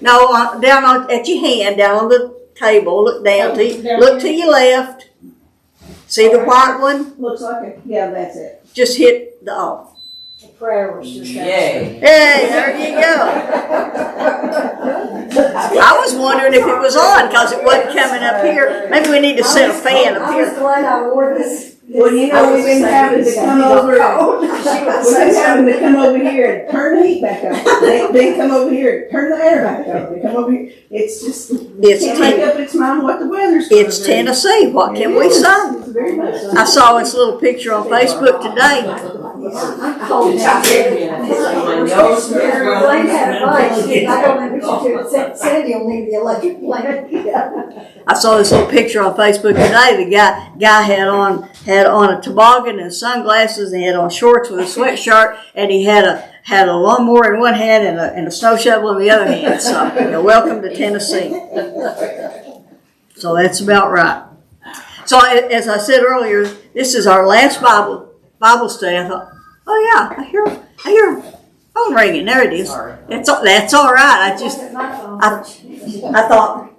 No, down at your hand, down on the table. Look down look to your left. See the white one? Looks like that's it. Just hit the off. The prayer was just Hey, there you go. I was wondering if it was on because it wasn't coming up here. Maybe we need to set a fan up here. I was glad I wore this. Well, we've been having to come over. We've been having to come over here and turn the heat back on. They come over here and turn the air back on. They come over here. It's just can't make up its mind what the weather's going to be. It's Tennessee. What can we say? I saw this little picture on Facebook today. I'm cold now. Blaine had advice. I don't know what you do. Sandy will need the electric blanket. I saw this little picture on Facebook today. The guy had on a toboggan and sunglasses, and he had on shorts with a sweatshirt, and he had a lawnmower in one hand and a snow shovel in the other hand. So, welcome to Tennessee. So that's about right. So as I said earlier, this is our last Bible study. I thought, oh yeah, I hear phone ringing. There it is. That's all right. I thought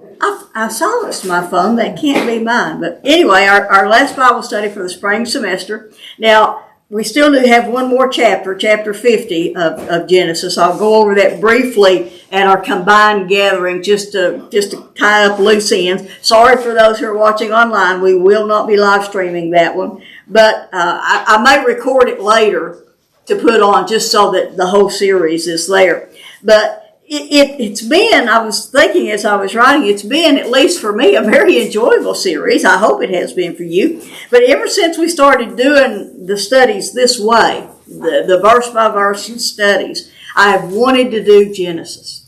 I silenced my phone. That can't be mine. But anyway, our last Bible study for the spring semester. Now, we still do have one more chapter 50 of Genesis. I'll go over that briefly at our combined gathering just to tie up loose ends. Sorry for those who are watching online. We will not be live streaming that one. But I may record it later to put on just so that the whole series is there. But it's been, I was thinking as I was writing, it's been, at least for me, a very enjoyable series. I hope it has been for you. But ever since we started doing the studies this way, the verse-by-verse studies, I have wanted to do Genesis.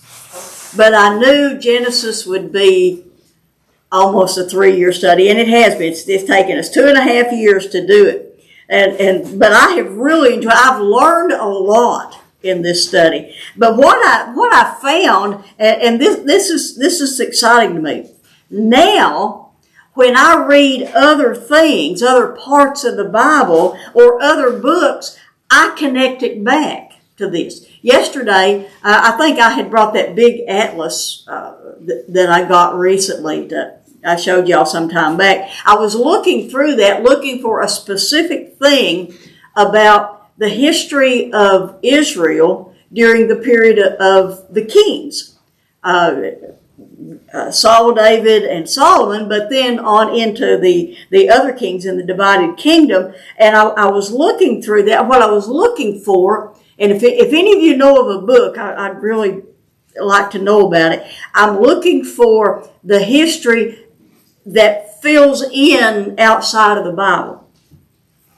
But I knew Genesis would be almost a 3-year study, and it has been. It's taken us 2.5 years to do it. But I have really enjoyed, I've learned a lot in this study. But what I found, and this is exciting to me. Now, when I read other things, other parts of the Bible or other books, I connect it back to this. Yesterday, I think I had brought that big atlas that I got recently that I showed y'all some time back. I was looking through that, looking for a specific thing about the history of Israel during the period of the kings, Saul, David, and Solomon, but then on into the other kings in the divided kingdom. And I was looking through that. What I was looking for, and if any of you know of a book, I'd really like to know about it. I'm looking for the history that fills in outside of the Bible.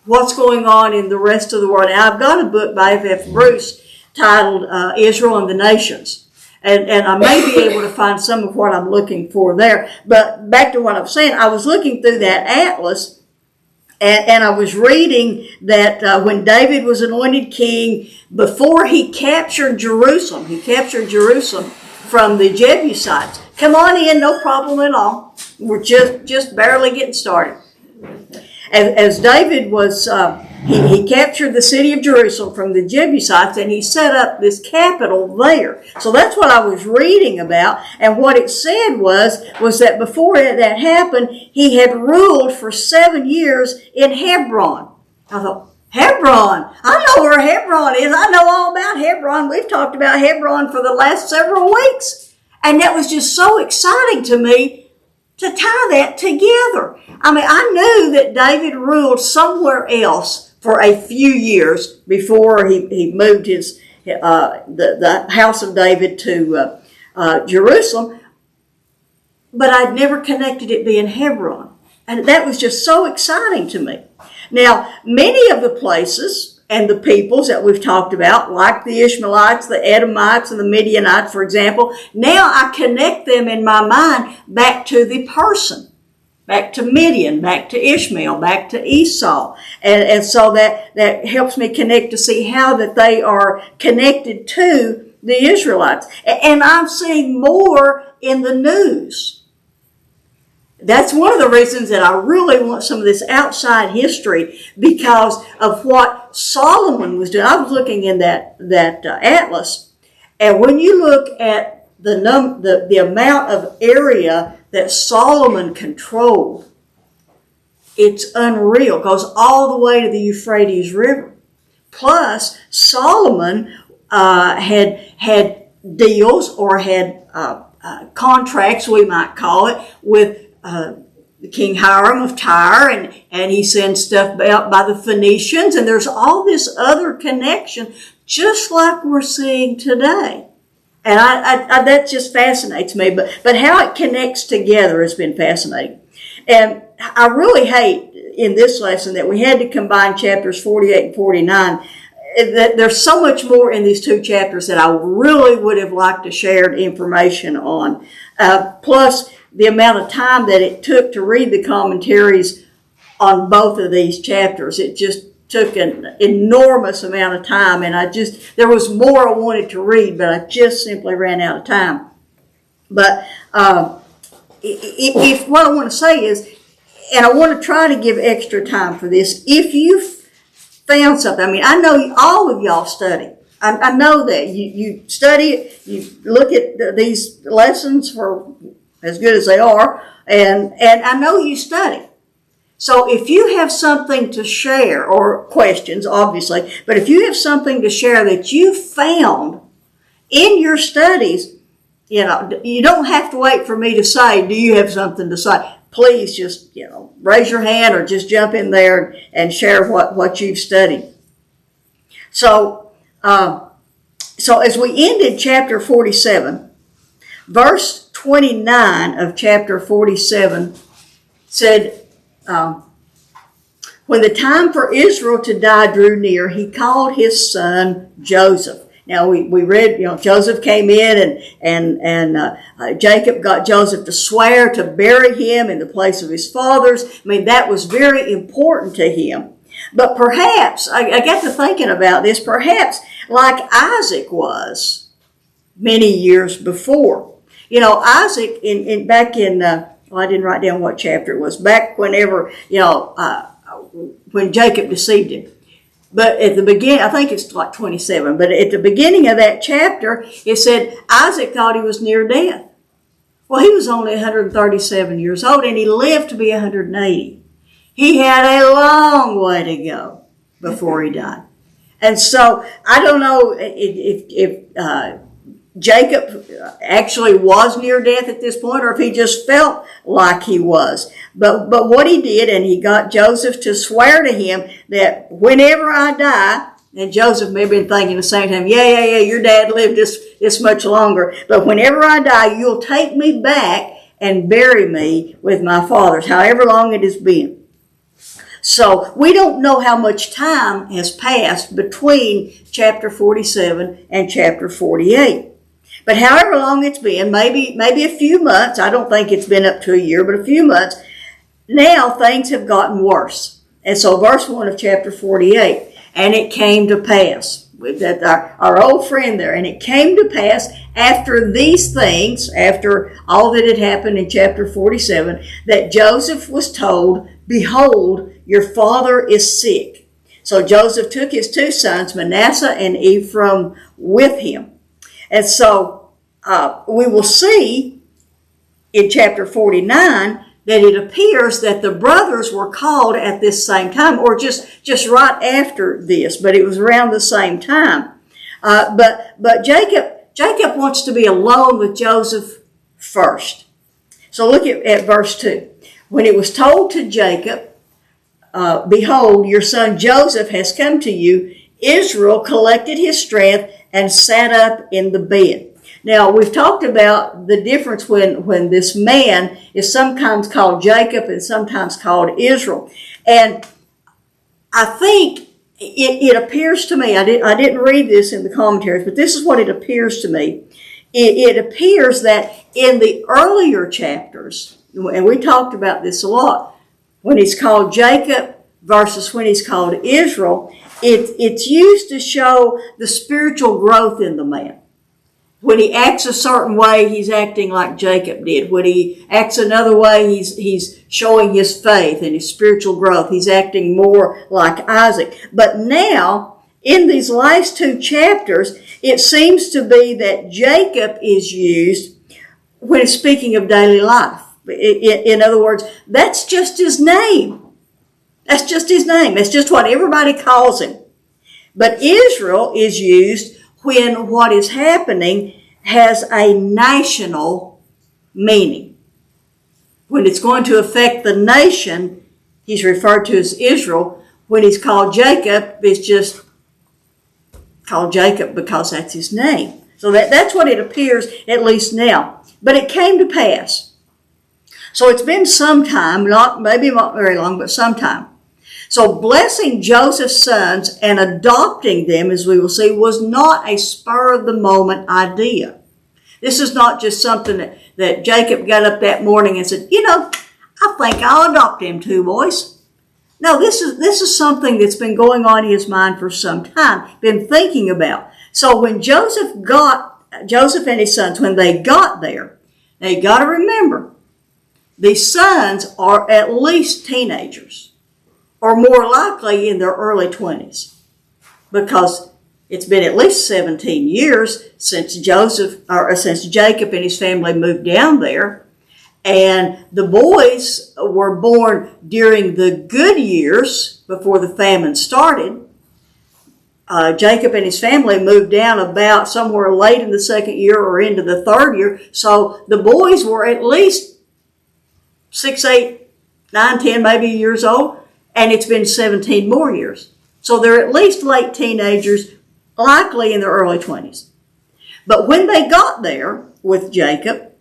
What's going on in the rest of the world. Now, I've got a book by F.F. Bruce titled Israel and the Nations. And I may be able to find some of what I'm looking for there. But back to what I'm saying, I was looking through that atlas, and I was reading that when David was anointed king, before he captured Jerusalem from the Jebusites. Come on in, no problem at all. We're just barely getting started. As David was, he captured the city of Jerusalem from the Jebusites, and he set up this capital there. So that's what I was reading about. And what it said was that before that happened, he had ruled for 7 years in Hebron. I thought, Hebron? I know where Hebron is. I know all about Hebron. We've talked about Hebron for the last several weeks. And that was just so exciting to me to tie that together. I mean, I knew that David ruled somewhere else for a few years before he moved the house of David to Jerusalem, but I'd never connected it being Hebron. And that was just so exciting to me. Now, many of the places and the peoples that we've talked about, like the Ishmaelites, the Edomites, and the Midianites, for example, now I connect them in my mind back to the person, back to Midian, back to Ishmael, back to Esau. And so that helps me connect to see how that they are connected to the Israelites. And I'm seeing more in the news. That's one of the reasons that I really want some of this outside history, because of what Solomon was doing. I was looking in that atlas, and when you look at the amount of area that Solomon controlled, it's unreal. It goes all the way to the Euphrates River. Plus, Solomon had deals or had contracts, we might call it, with King Hiram of Tyre, and he sends stuff out by the Phoenicians, and there's all this other connection, just like we're seeing today. And I that just fascinates me, but how it connects together has been fascinating. And I really hate in this lesson that we had to combine chapters 48 and 49. There's so much more in these two chapters that I really would have liked to share information on. Plus, the amount of time that it took to read the commentaries on both of these chapters. It just took an enormous amount of time, and there was more I wanted to read, but I just simply ran out of time. But if what I want to say is, and I want to try to give extra time for this, if you found something, I mean, I know all of y'all study. I know that you study it, you look at these lessons for as good as they are, and I know you study. So if you have something to share, or questions, obviously, but if you have something to share that you found in your studies, you don't have to wait for me to say, do you have something to say? Please just, raise your hand or just jump in there and share what you've studied. So as we ended chapter 47, verse 29 of chapter 47 said, when the time for Israel to die drew near, he called his son Joseph. Now we read, Joseph came in and Jacob got Joseph to swear to bury him in the place of his fathers. I mean, that was very important to him. But perhaps, I got to thinking about this, perhaps like Isaac was many years before. Isaac back in I didn't write down what chapter it was, back whenever, when Jacob deceived him. But at the beginning, I think it's like 27, but at the beginning of that chapter, it said Isaac thought he was near death. Well, he was only 137 years old, and he lived to be 180. He had a long way to go before he died. And so, I don't know if Jacob actually was near death at this point, or if he just felt like he was. But what he did, and he got Joseph to swear to him that whenever I die, and Joseph may have been thinking the same time, yeah, your dad lived this much longer, but whenever I die, you'll take me back and bury me with my fathers, however long it has been. So we don't know how much time has passed between chapter 47 and chapter 48. But however long it's been, maybe a few months, I don't think it's been up to a year, but a few months, now things have gotten worse. And so verse 1 of chapter 48, and it came to pass, that our old friend there, and it came to pass after these things, after all that had happened in chapter 47, that Joseph was told, behold, your father is sick. So Joseph took his two sons, Manasseh and Ephraim, with him. And so we will see in chapter 49 that it appears that the brothers were called at this same time, or just right after this, but it was around the same time. But Jacob wants to be alone with Joseph first. So look at verse 2. When it was told to Jacob, behold, your son Joseph has come to you, Israel collected his strength and sat up in the bed. Now, we've talked about the difference when this man is sometimes called Jacob and sometimes called Israel. And I think it appears to me, I didn't read this in the commentaries, but this is what it appears to me. It appears that in the earlier chapters, and we talked about this a lot, when he's called Jacob versus when he's called Israel, it's used to show the spiritual growth in the man. When he acts a certain way, he's acting like Jacob did. When he acts another way, he's showing his faith and his spiritual growth. He's acting more like Isaac. But now, in these last two chapters, it seems to be that Jacob is used when speaking of daily life. In other words, that's just his name. That's just his name. It's just what everybody calls him. But Israel is used when what is happening has a national meaning. When it's going to affect the nation, he's referred to as Israel. When he's called Jacob, it's just called Jacob because that's his name. So that's what it appears, at least now. But it came to pass. So it's been some time, maybe not very long, but some time. So blessing Joseph's sons and adopting them, as we will see, was not a spur-of-the-moment idea. This is not just something that Jacob got up that morning and said, I think I'll adopt them two boys. No, this is something that's been going on in his mind for some time, been thinking about. So when Joseph and his sons, when they got there, now you got to remember, these sons are at least teenagers, or more likely in their early 20s, because it's been at least 17 years since Jacob and his family moved down there. And the boys were born during the good years before the famine started. Jacob and his family moved down about somewhere late in the second year or into the third year. So the boys were at least 6, 8, 9, 10 maybe years old. And it's been 17 more years. So they're at least late teenagers, likely in their early 20s. But when they got there with Joseph,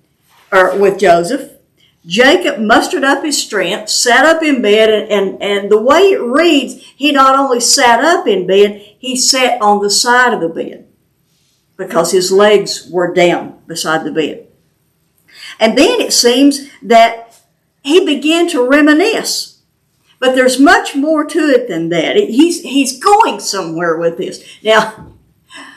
Jacob mustered up his strength, sat up in bed, and the way it reads, he not only sat up in bed, he sat on the side of the bed because his legs were down beside the bed. And then it seems that he began to reminisce. But there's much more to it than that. He's going somewhere with this. Now,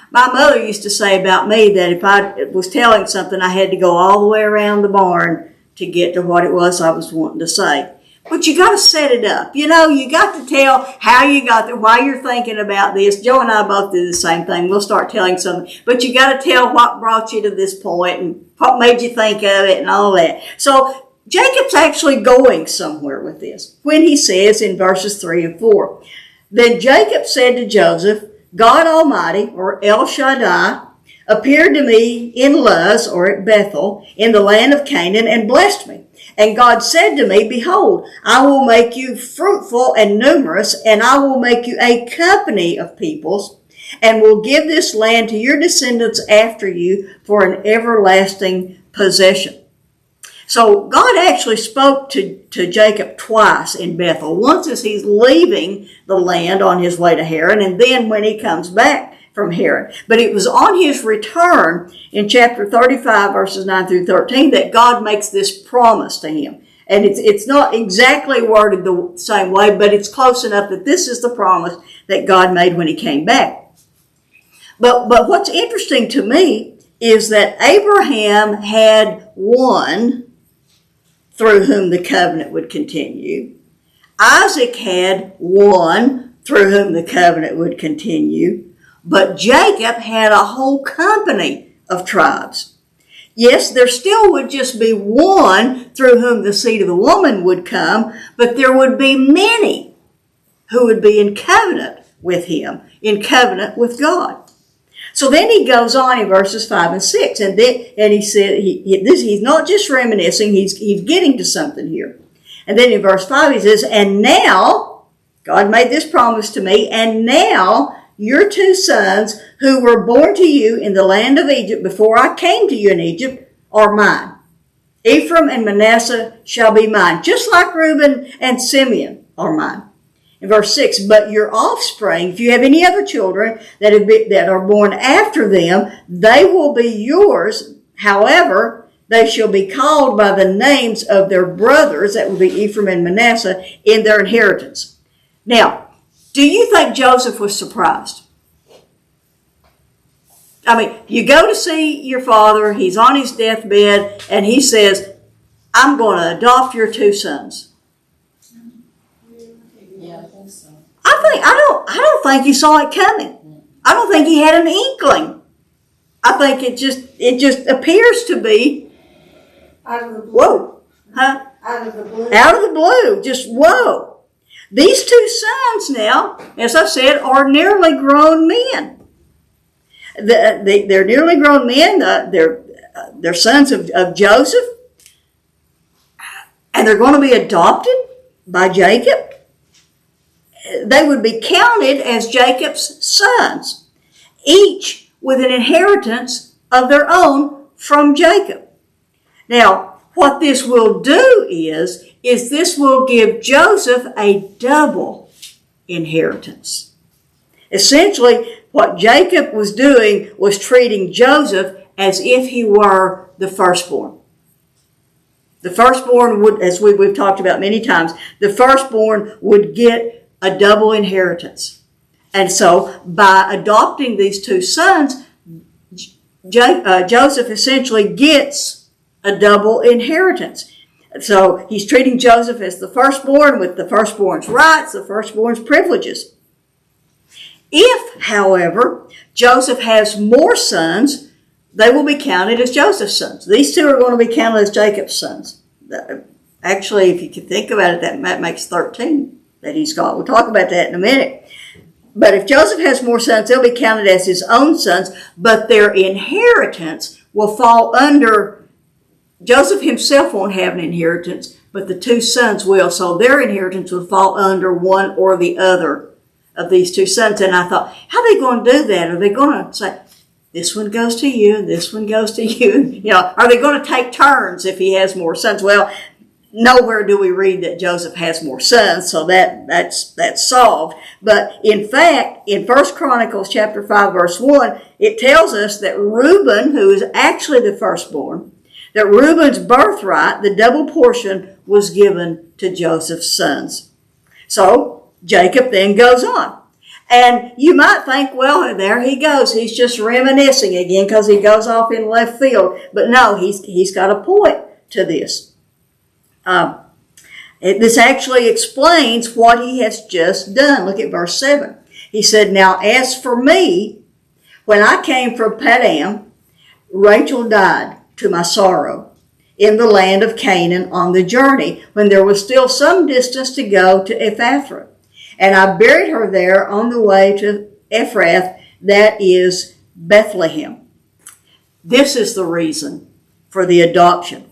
my mother used to say about me that if I was telling something, I had to go all the way around the barn to get to what it was I was wanting to say. But you got to set it up. You got to tell how you got there, why you're thinking about this. Joe and I both do the same thing. We'll start telling something. But you got to tell what brought you to this point and what made you think of it and all that. So Jacob's actually going somewhere with this when he says in verses 3 and 4, Then Jacob said to Joseph, God Almighty, or El Shaddai, appeared to me in Luz, or at Bethel, in the land of Canaan, and blessed me. And God said to me, Behold, I will make you fruitful and numerous, and I will make you a company of peoples, and will give this land to your descendants after you for an everlasting possession. So God actually spoke to Jacob twice in Bethel. Once as he's leaving the land on his way to Haran, and then when he comes back from Haran. But it was on his return in chapter 35, verses 9 through 13, that God makes this promise to him. And it's not exactly worded the same way, but it's close enough that this is the promise that God made when he came back. But what's interesting to me is that Abraham had one through whom the covenant would continue. Isaac had one through whom the covenant would continue. But Jacob had a whole company of tribes. Yes, there still would just be one through whom the seed of the woman would come, but there would be many who would be in covenant with him, in covenant with God. So then he goes on in verses 5 and 6, and he said he's not just reminiscing; he's getting to something here. And then in verse 5 he says, "And now God made this promise to me, and now your two sons who were born to you in the land of Egypt before I came to you in Egypt are mine. Ephraim and Manasseh shall be mine, just like Reuben and Simeon are mine." In verse 6, "But your offspring, if you have any other children that are born after them, they will be yours. However, they shall be called by the names of their brothers," that will be Ephraim and Manasseh, "in their inheritance." Now, do you think Joseph was surprised? I mean, you go to see your father, he's on his deathbed, and he says, "I'm going to adopt your two sons." I don't think he saw it coming. I don't think he had an inkling. I think it just appears to be, Out of the blue. whoa, huh? Out of the blue. Out of the blue, just whoa. These two sons now, as I said, are nearly grown men. They're nearly grown men. They're sons of Joseph, and they're going to be adopted by Jacob. They would be counted as Jacob's sons, each with an inheritance of their own from Jacob. Now, what this will do is this will give Joseph a double inheritance. Essentially, what Jacob was doing was treating Joseph as if he were the firstborn. The firstborn would, as we've talked about many times, the firstborn would get a double inheritance. And so, by adopting these two sons, Joseph essentially gets a double inheritance. So, he's treating Joseph as the firstborn with the firstborn's rights, the firstborn's privileges. If, however, Joseph has more sons, they will be counted as Joseph's sons. These two are going to be counted as Jacob's sons. Actually, if you can think about it, that makes 13 that he's got. We'll talk about that in a minute. But if Joseph has more sons, they'll be counted as his own sons, but their inheritance will fall under, Joseph himself won't have an inheritance, but the two sons will. So their inheritance will fall under one or the other of these two sons. And I thought, how are they going to do that? Are they going to say, this one goes to you and this one goes to you? You know, are they going to take turns if he has more sons? Well, nowhere do we read that Joseph has more sons, so that's solved. But in fact, in 1 Chronicles chapter 5, verse 1, it tells us that Reuben, who is actually the firstborn, that Reuben's birthright, the double portion, was given to Joseph's sons. So Jacob then goes on. And you might think, well, there he goes. He's just reminiscing again because he goes off in left field. But no, he's got a point to this. This actually explains what he has just done. Look at verse 7. He said, now as for me, when I came from Paddan, Rachel died to my sorrow in the land of Canaan on the journey when there was still some distance to go to Ephrathah. And I buried her there on the way to Ephrath, that is Bethlehem. This is the reason for the adoption.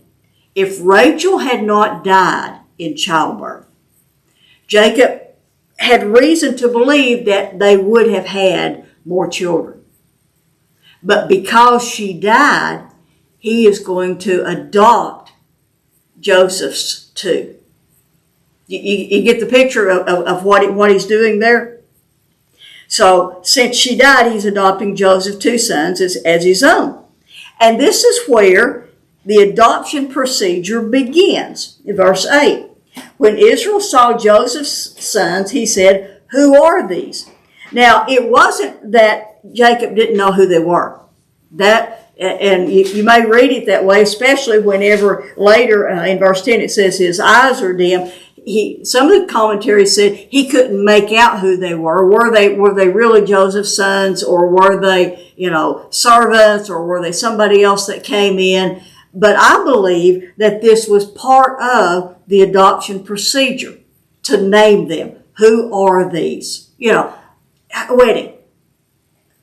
If Rachel had not died in childbirth, Jacob had reason to believe that they would have had more children. But because she died, he is going to adopt Joseph's two. You get the picture of what he's doing there? So since she died, he's adopting Joseph's two sons as his own. And this is where the adoption procedure begins. In verse 8, when Israel saw Joseph's sons, he said, who are these? Now, it wasn't that Jacob didn't know who they were. And you may read it that way, especially whenever later in verse 10 it says his eyes are dim. Some of the commentaries said he couldn't make out who they were. Were they really Joseph's sons, or were they, servants, or were they somebody else that came in? But I believe that this was part of the adoption procedure, to name them. Who are these? Wedding.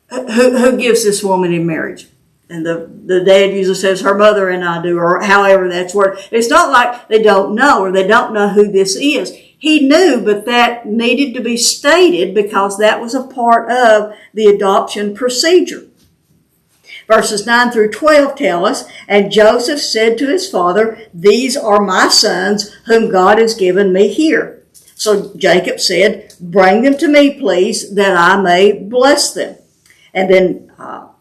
Who gives this woman in marriage? And the dad usually says her mother and I do, or however that's worded. It's not like they don't know, or they don't know who this is. He knew, but that needed to be stated because that was a part of the adoption procedure. Verses 9 through 12 tell us, and Joseph said to his father, these are my sons whom God has given me here. So Jacob said, bring them to me, please, that I may bless them. And then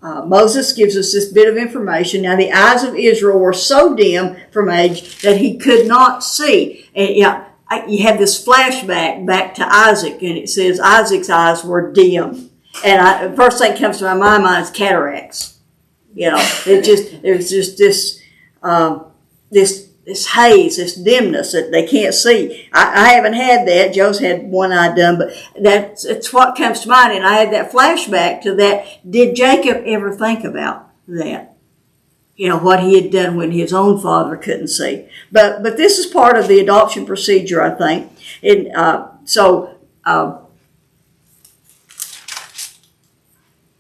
Moses gives us this bit of information. Now the eyes of Israel were so dim from age that he could not see. And you have this flashback back to Isaac, and it says Isaac's eyes were dim. And first thing that comes to my mind is cataracts. There's just this haze, this dimness that they can't see. I haven't had that. Joe's had one eye done, but it's what comes to mind. And I had that flashback to that. Did Jacob ever think about that? You know, what he had done when his own father couldn't see. But this is part of the adoption procedure, I think.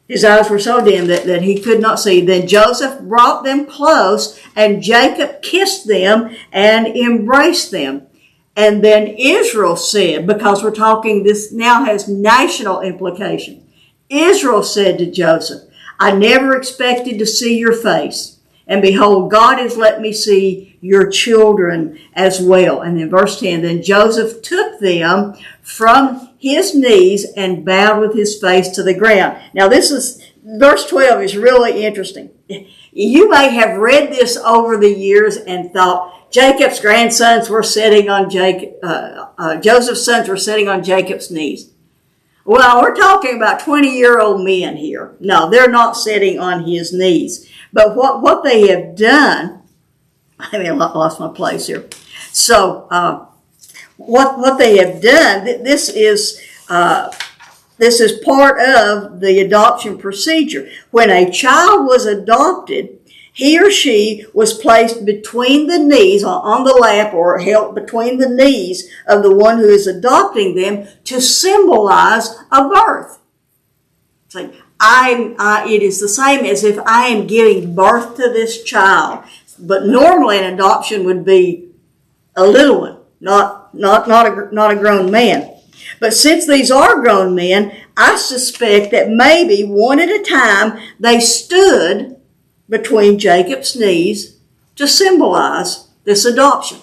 His eyes were so dim that he could not see. Then Joseph brought them close, and Jacob kissed them and embraced them. And then Israel said, because we're talking, this now has national implications. Israel said to Joseph, I never expected to see your face. And behold, God has let me see your children as well. And then verse 10, then Joseph took them from his knees and bowed with his face to the ground. Now verse 12 is really interesting. You may have read this over the years and thought Jacob's grandsons were sitting on Joseph's sons were sitting on Jacob's knees. Well, we're talking about 20-year-old men here. No, they're not sitting on his knees. But what they have done, I lost my place here. So, what they have done, this is part of the adoption procedure. When a child was adopted, he or she was placed between the knees, on the lap, or held between the knees of the one who is adopting them to symbolize a birth. It's like, it is the same as if I am giving birth to this child. But normally an adoption would be a little one, not a grown man. But since these are grown men, I suspect that maybe one at a time they stood between Jacob's knees to symbolize this adoption.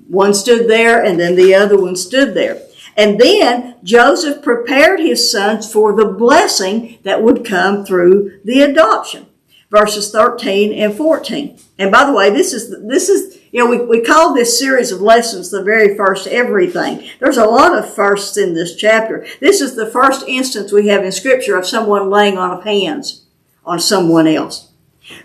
One stood there and then the other one stood there. And then Joseph prepared his sons for the blessing that would come through the adoption. Verses 13 and 14. And by the way, this is we call this series of lessons the very first everything. There's a lot of firsts in this chapter. This is the first instance we have in Scripture of someone laying on of hands on someone else.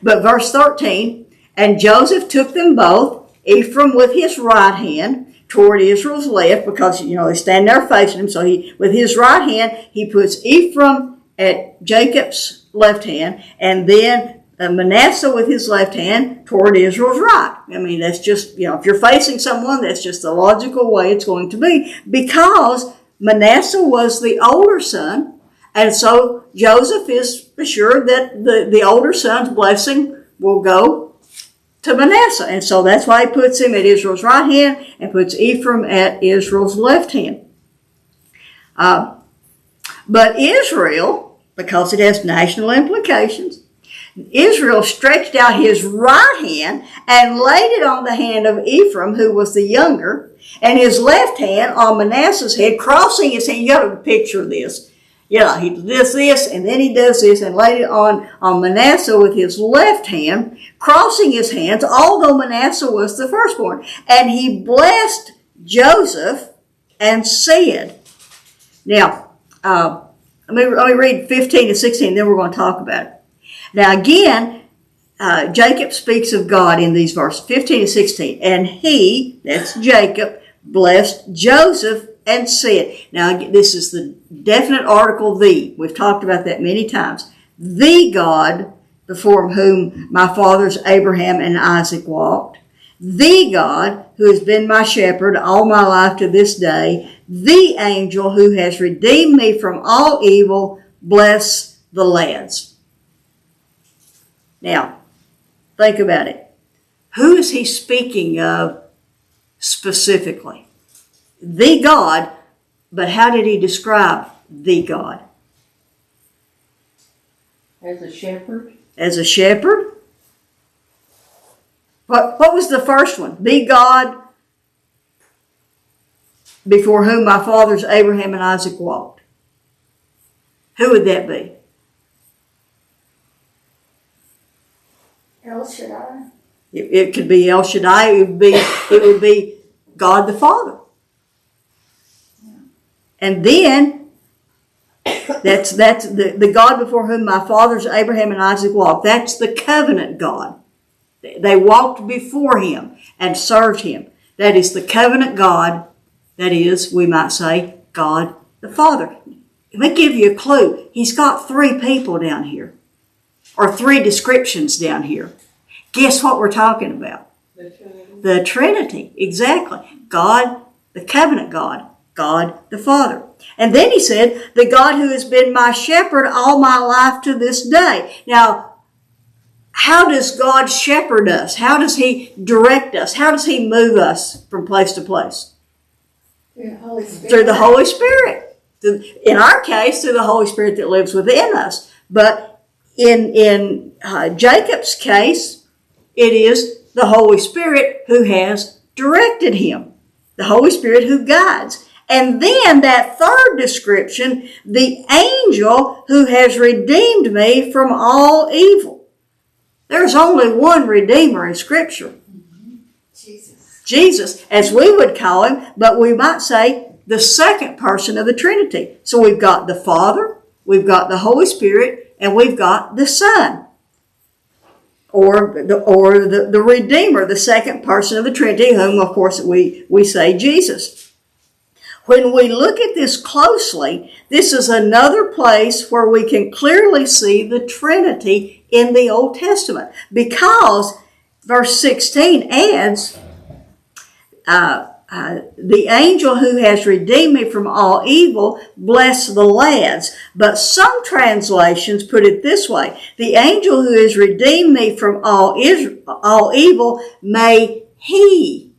But verse 13, and Joseph took them both, Ephraim with his right hand toward Israel's left, because, they stand there facing him. So with his right hand, he puts Ephraim at Jacob's left hand, and then Manasseh with his left hand toward Israel's right. That's just, if you're facing someone, that's just the logical way it's going to be, because Manasseh was the older son, and so Joseph is assured that the older son's blessing will go to Manasseh. And so that's why he puts him at Israel's right hand and puts Ephraim at Israel's left hand. But Israel, because it has national implications, Israel stretched out his right hand and laid it on the hand of Ephraim, who was the younger, and his left hand on Manasseh's head, crossing his hand. You got to picture this. He does this, and then he does this, and laid it on Manasseh with his left hand, crossing his hands, although Manasseh was the firstborn. And he blessed Joseph and said, now, let me read 15 to 16, then we're going to talk about it. Now again, Jacob speaks of God in these verses, 15 to 16. And he, that's Jacob, blessed Joseph and said, now this is the definite article the. We've talked about that many times. The God before whom my fathers Abraham and Isaac walked. The God who has been my shepherd all my life to this day. The angel who has redeemed me from all evil. Bless the lads. Now, think about it. Who is he speaking of specifically? The God, but how did he describe the God? As a shepherd. As a shepherd? What was the first one? The God before whom my fathers Abraham and Isaac walked. Who would that be? El Shaddai. It could be El Shaddai. It would be God the Father. And then that's the God before whom my fathers Abraham and Isaac walked. That's the covenant God They walked before him and served him. That is the covenant God. That is, we might say, God the Father. Let me give you a clue. He's got 3 people down here, or 3 descriptions down here. Guess what we're talking about? The Trinity. The Trinity, exactly. God, the covenant God, God the Father. And then he said, the God who has been my shepherd all my life to this day. Now, how does God shepherd us? How does he direct us? How does he move us from place to place? Through the Holy Spirit. Through the Holy Spirit. In our case, through the Holy Spirit that lives within us. But in Jacob's case, it is the Holy Spirit who has directed him. The Holy Spirit who guides. And then that third description, the angel who has redeemed me from all evil. There's only one Redeemer in Scripture. Jesus. Jesus, as we would call him, but we might say the second person of the Trinity. So we've got the Father, we've got the Holy Spirit, and we've got the Son. Or the Redeemer, the second person of the Trinity, whom, of course, we say Jesus. When we look at this closely, this is another place where we can clearly see the Trinity in the Old Testament. Because verse 16 adds, the angel who has redeemed me from all evil, bless the lads. But some translations put it this way, the angel who has redeemed me from all evil, may he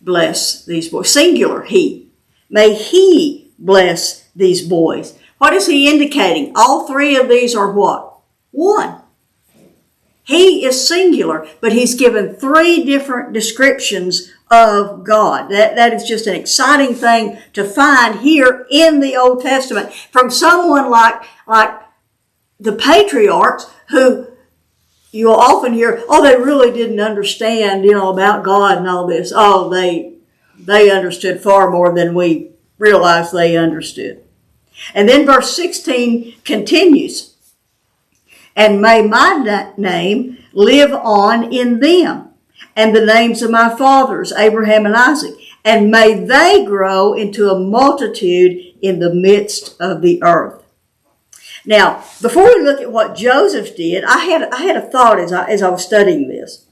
bless these boys. Singular, he. May he bless these boys. What is he indicating? All 3 of these are what? One. He is singular, but he's given 3 different descriptions of God. That is just an exciting thing to find here in the Old Testament from someone like the patriarchs who you'll often hear, they really didn't understand, about God and all this. Oh, they understood far more than we realized they understood. And then verse 16 continues, and may my name live on in them, and the names of my fathers, Abraham and Isaac, and may they grow into a multitude in the midst of the earth. Now, before we look at what Joseph did, I had a thought as I was studying this.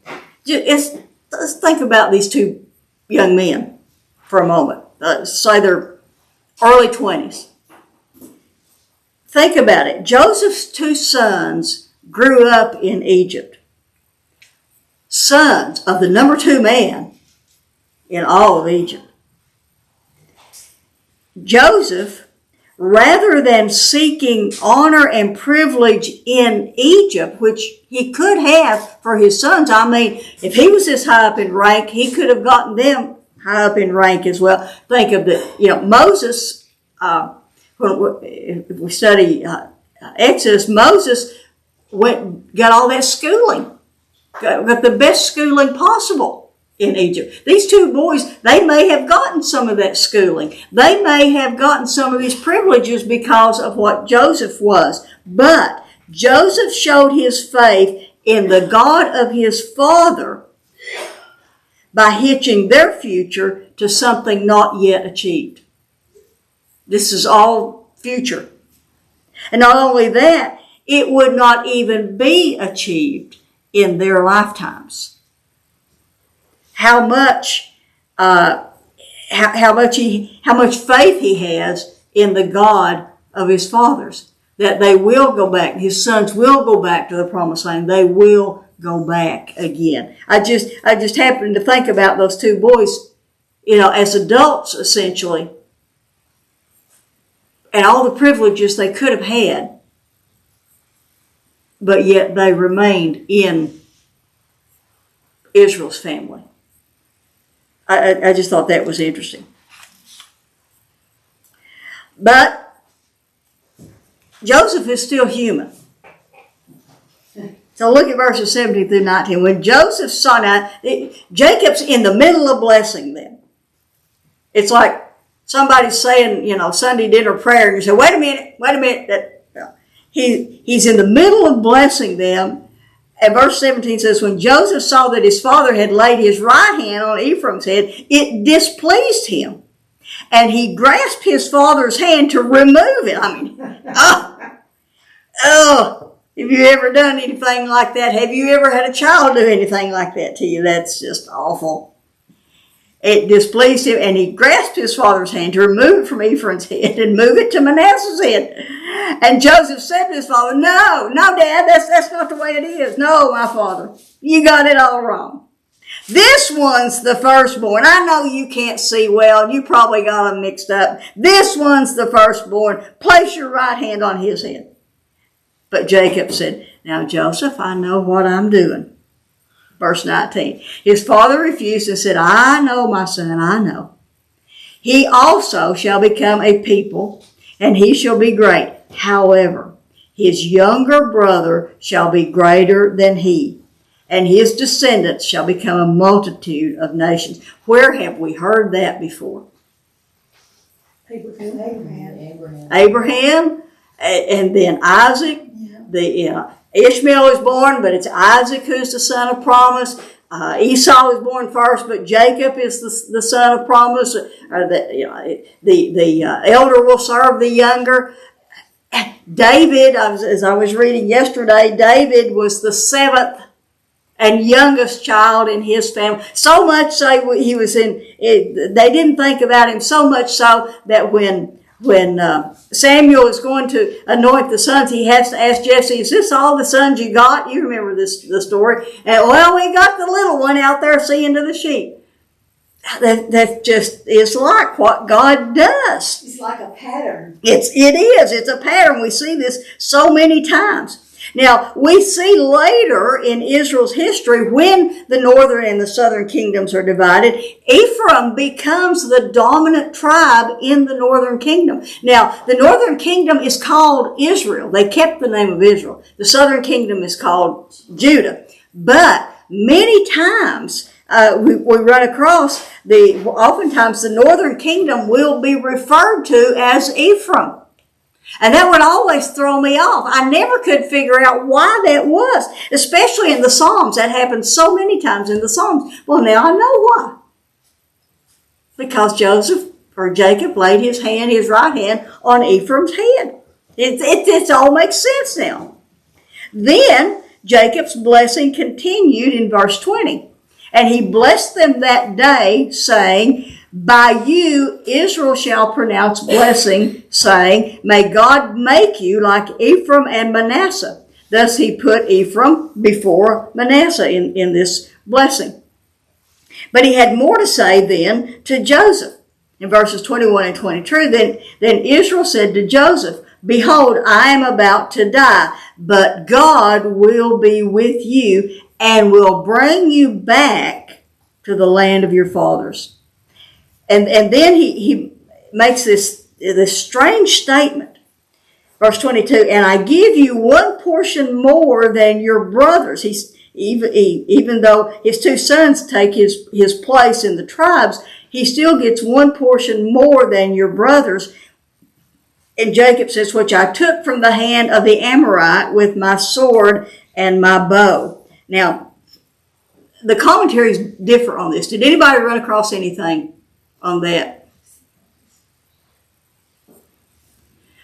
Let's think about these 2 young men for a moment. Say they're early 20s. Think about it. Joseph's 2 sons grew up in Egypt. Sons of the number 2 man in all of Egypt. Joseph, rather than seeking honor and privilege in Egypt, which he could have for his sons, if he was this high up in rank, he could have gotten them high up in rank as well. Think of Moses, if we study Exodus, Moses got all that schooling, got the best schooling possible in Egypt. These 2 boys, they may have gotten some of that schooling. They may have gotten some of these privileges because of what Joseph was. But Joseph showed his faith in the God of his father by hitching their future to something not yet achieved. This is all future. And not only that, it would not even be achieved in their lifetimes. How much faith he has in the God of his fathers, that they will go back. His sons will go back to the promised land. They will go back again. I just happened to think about those 2 boys, as adults essentially, and all the privileges they could have had, but yet they remained in Israel's family. I just thought that was interesting. But Joseph is still human. So look at verses 17 through 19. When Joseph saw, now, Jacob's in the middle of blessing them. It's like somebody's saying, Sunday dinner prayer, and you say, wait a minute. He's in the middle of blessing them, And verse 17 says, when Joseph saw that his father had laid his right hand on Ephraim's head, it displeased him. And he grasped his father's hand to remove it. I mean, have you ever done anything like that? Have you ever had a child do anything like that to you? That's just awful. It displeased him, and he grasped his father's hand to remove it from Ephraim's head and move it to Manasseh's head. And Joseph said to his father, no, Dad, that's not the way it is. No, my father, you got it all wrong. This one's the firstborn. I know you can't see well. You probably got them mixed up. This one's the firstborn. Place your right hand on his head. But Jacob said, now, Joseph, I know what I'm doing. Verse 19. His father refused and said, I know, my son, I know. He also shall become a people, and he shall be great. However, his younger brother shall be greater than he, and his descendants shall become a multitude of nations. Where have we heard that before? Abraham, and then Isaac. Ishmael is born, but it's Isaac who's the son of promise. Esau is born first, but Jacob is the son of promise. The elder will serve the younger. David, as I was reading yesterday, David was the seventh and youngest child in his family. So much so he was they didn't think about him so much so that when Samuel is going to anoint the sons, he has to ask Jesse, is this all the sons you got? You remember the story. And, well, we got the little one out there seeing to the sheep. That just is like what God does. It's like a pattern. It is. It's a pattern. We see this so many times. Now, we see later in Israel's history, when the northern and the southern kingdoms are divided, Ephraim becomes the dominant tribe in the northern kingdom. Now, the northern kingdom is called Israel. They kept the name of Israel. The southern kingdom is called Judah. But many times, we run across oftentimes the northern kingdom will be referred to as Ephraim. And that would always throw me off. I never could figure out why that was, especially in the Psalms. That happens so many times in the Psalms. Well, now I know why. Because Jacob laid his right hand on Ephraim's head. It all makes sense now. Then Jacob's blessing continued in verse 20. And he blessed them that day, saying, by you Israel shall pronounce blessing, saying, may God make you like Ephraim and Manasseh. Thus he put Ephraim before Manasseh in this blessing. But he had more to say then to Joseph. In verses 21 and 22, then Israel said to Joseph, behold, I am about to die, but God will be with you and will bring you back to the land of your fathers. And then he makes this strange statement. Verse 22, and I give you one portion more than your brothers. Even though his two sons take his place in the tribes, he still gets one portion more than your brothers. And Jacob says, which I took from the hand of the Amorite with my sword and my bow. Now, the commentaries differ on this. Did anybody run across anything on that?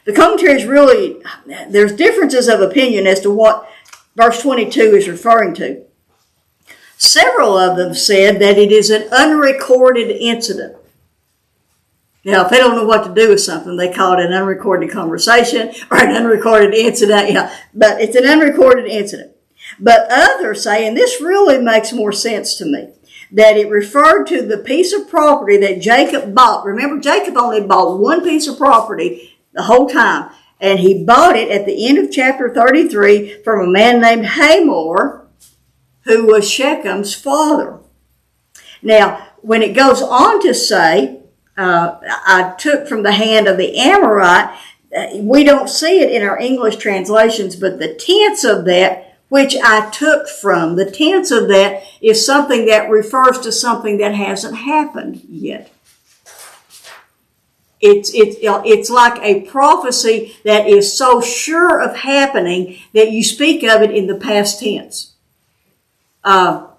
The commentaries really, there's differences of opinion as to what verse 22 is referring to. Several of them said that it is an unrecorded incident. Now, if they don't know what to do with something, they call it an unrecorded conversation or an unrecorded incident. But it's an unrecorded incident. But others say, and this really makes more sense to me, that it referred to the piece of property that Jacob bought. Remember, Jacob only bought one piece of property the whole time. And he bought it at the end of chapter 33 from a man named Hamor, who was Shechem's father. Now, when it goes on to say, I took from the hand of the Amorite, we don't see it in our English translations, but the tense of that, which I took from, the tense of that is something that refers to something that hasn't happened yet. It's like a prophecy that is so sure of happening that you speak of it in the past tense. unto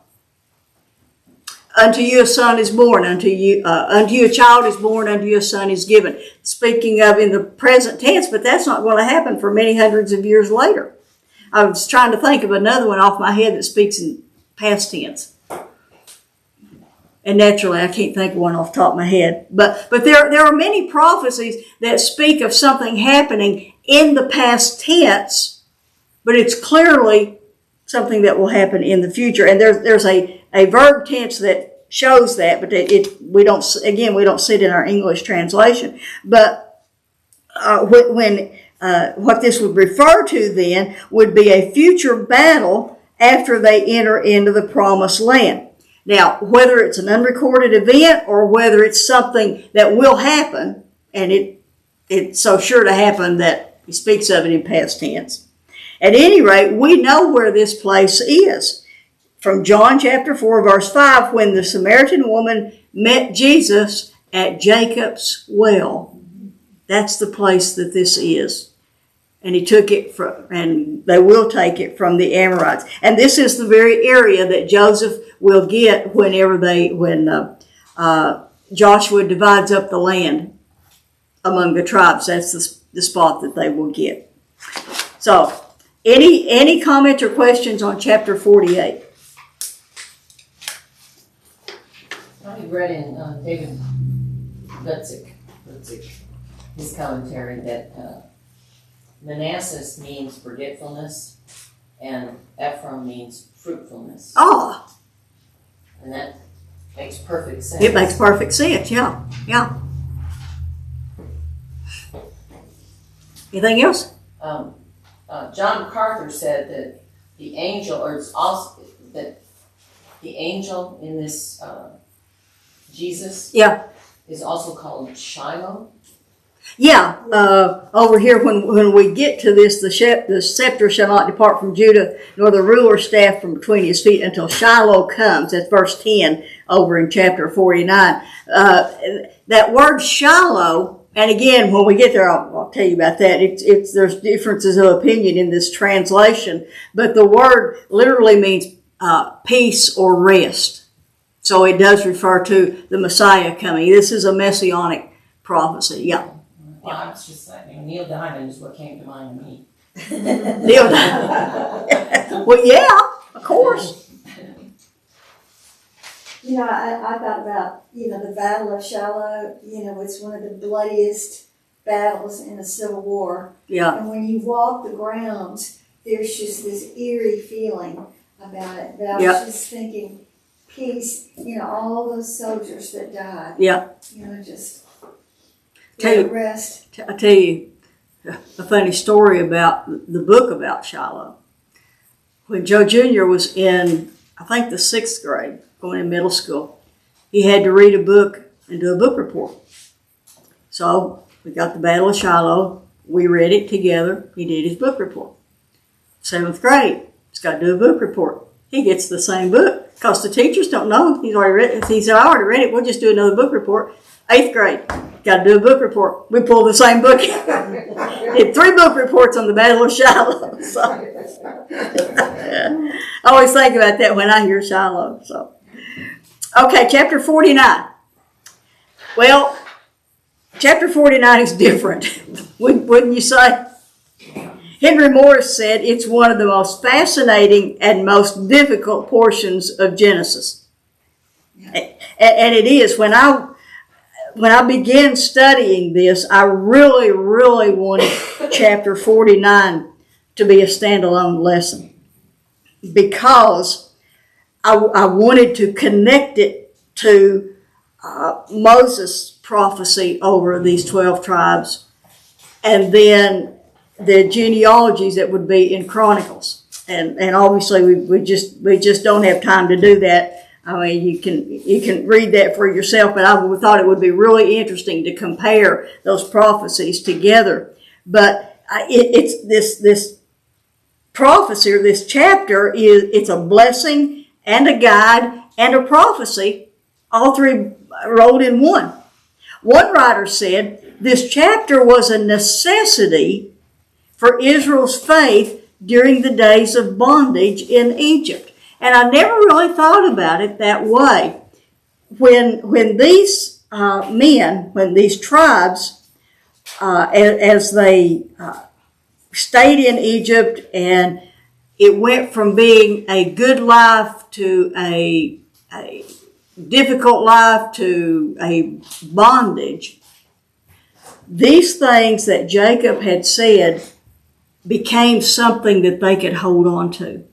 you a son is born, unto you a child is born, unto you a son is given. Speaking of in the present tense, but that's not going to happen for many hundreds of years later. I was trying to think of another one off my head that speaks in past tense. And naturally, I can't think of one off the top of my head. But there are many prophecies that speak of something happening in the past tense, but it's clearly something that will happen in the future. And there's a verb tense that shows that, but we don't see it in our English translation. But what this would refer to then would be a future battle after they enter into the promised land. Now, whether it's an unrecorded event or whether it's something that will happen, and it's so sure to happen that he speaks of it in past tense. At any rate, we know where this place is. From John chapter 4, verse 5, when the Samaritan woman met Jesus at Jacob's well. That's the place that this is. And he took it and they will take it from the Amorites. And this is the very area that Joseph will get when Joshua divides up the land among the tribes. That's the spot that they will get. So, any comments or questions on chapter 48? I read in David Lutzik, his commentary that Manasseh means forgetfulness and Ephraim means fruitfulness. Oh, And that makes perfect sense. it makes perfect sense, yeah. Anything else? John MacArthur said that the angel, or it's also that the angel in this Jesus, Yeah. is also called Shiloh. Yeah, over here when we get to this, the scepter shall not depart from Judah, nor the ruler's staff from between his feet until Shiloh comes. That's verse 10 over in chapter 49. That word Shiloh, and again, when we get there, I'll tell you about that. There's differences of opinion in this translation, but the word literally means peace or rest. So it does refer to the Messiah coming. This is a messianic prophecy, yeah. Well, I was just like, Neil Diamond is what came to mind to me. Neil Diamond. Well, yeah, of course. You know, I thought about, the Battle of Shiloh. It's one of the bloodiest battles in the Civil War. Yeah. And when you walk the grounds, there's just this eerie feeling about it. But I was just thinking, peace, all those soldiers that died. Yeah. Just rest. I'll tell you a funny story about the book about Shiloh. When Joe Jr. was in, I think, the 6th grade, going in middle school, he had to read a book and do a book report. So we got the Battle of Shiloh. We read it together. He did his book report. 7th grade, he's got to do a book report. He gets the same book because the teachers don't know. He's already read it. He said, I already read it. We'll just do another book report. 8th grade, got to do a book report. We pulled the same book. Did 3 book reports on the Battle of Shiloh. So, I always think about that when I hear Shiloh. So, okay, chapter 49. Well, chapter 49 is different, wouldn't you say? Henry Morris said it's one of the most fascinating and most difficult portions of Genesis. And it is. When I began studying this, I really, really wanted chapter 49 to be a standalone lesson because I wanted to connect it to Moses' prophecy over these 12 tribes and then the genealogies that would be in Chronicles. And obviously we just don't have time to do that. I mean, you can read that for yourself, but I thought it would be really interesting to compare those prophecies together. But it's this prophecy or this chapter it's a blessing and a guide and a prophecy, all three rolled in one. One writer said this chapter was a necessity for Israel's faith during the days of bondage in Egypt. And I never really thought about it that way. When these men, when these tribes, as they stayed in Egypt, and it went from being a good life to a difficult life to a bondage, these things that Jacob had said became something that they could hold on to.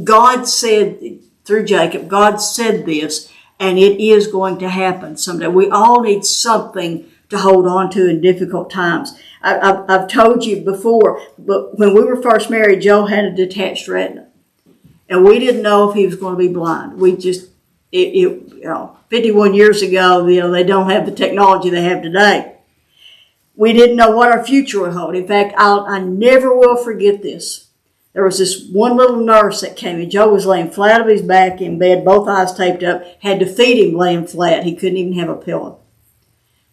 God said, through Jacob, God said this, and it is going to happen someday. We all need something to hold on to in difficult times. I've told you before, but when we were first married, Joe had a detached retina. And we didn't know if he was going to be blind. We just, 51 years ago, they don't have the technology they have today. We didn't know what our future would hold. In fact, I never will forget this. There was this one little nurse that came in. Joe was laying flat on his back in bed, both eyes taped up, had to feed him laying flat. He couldn't even have a pillow.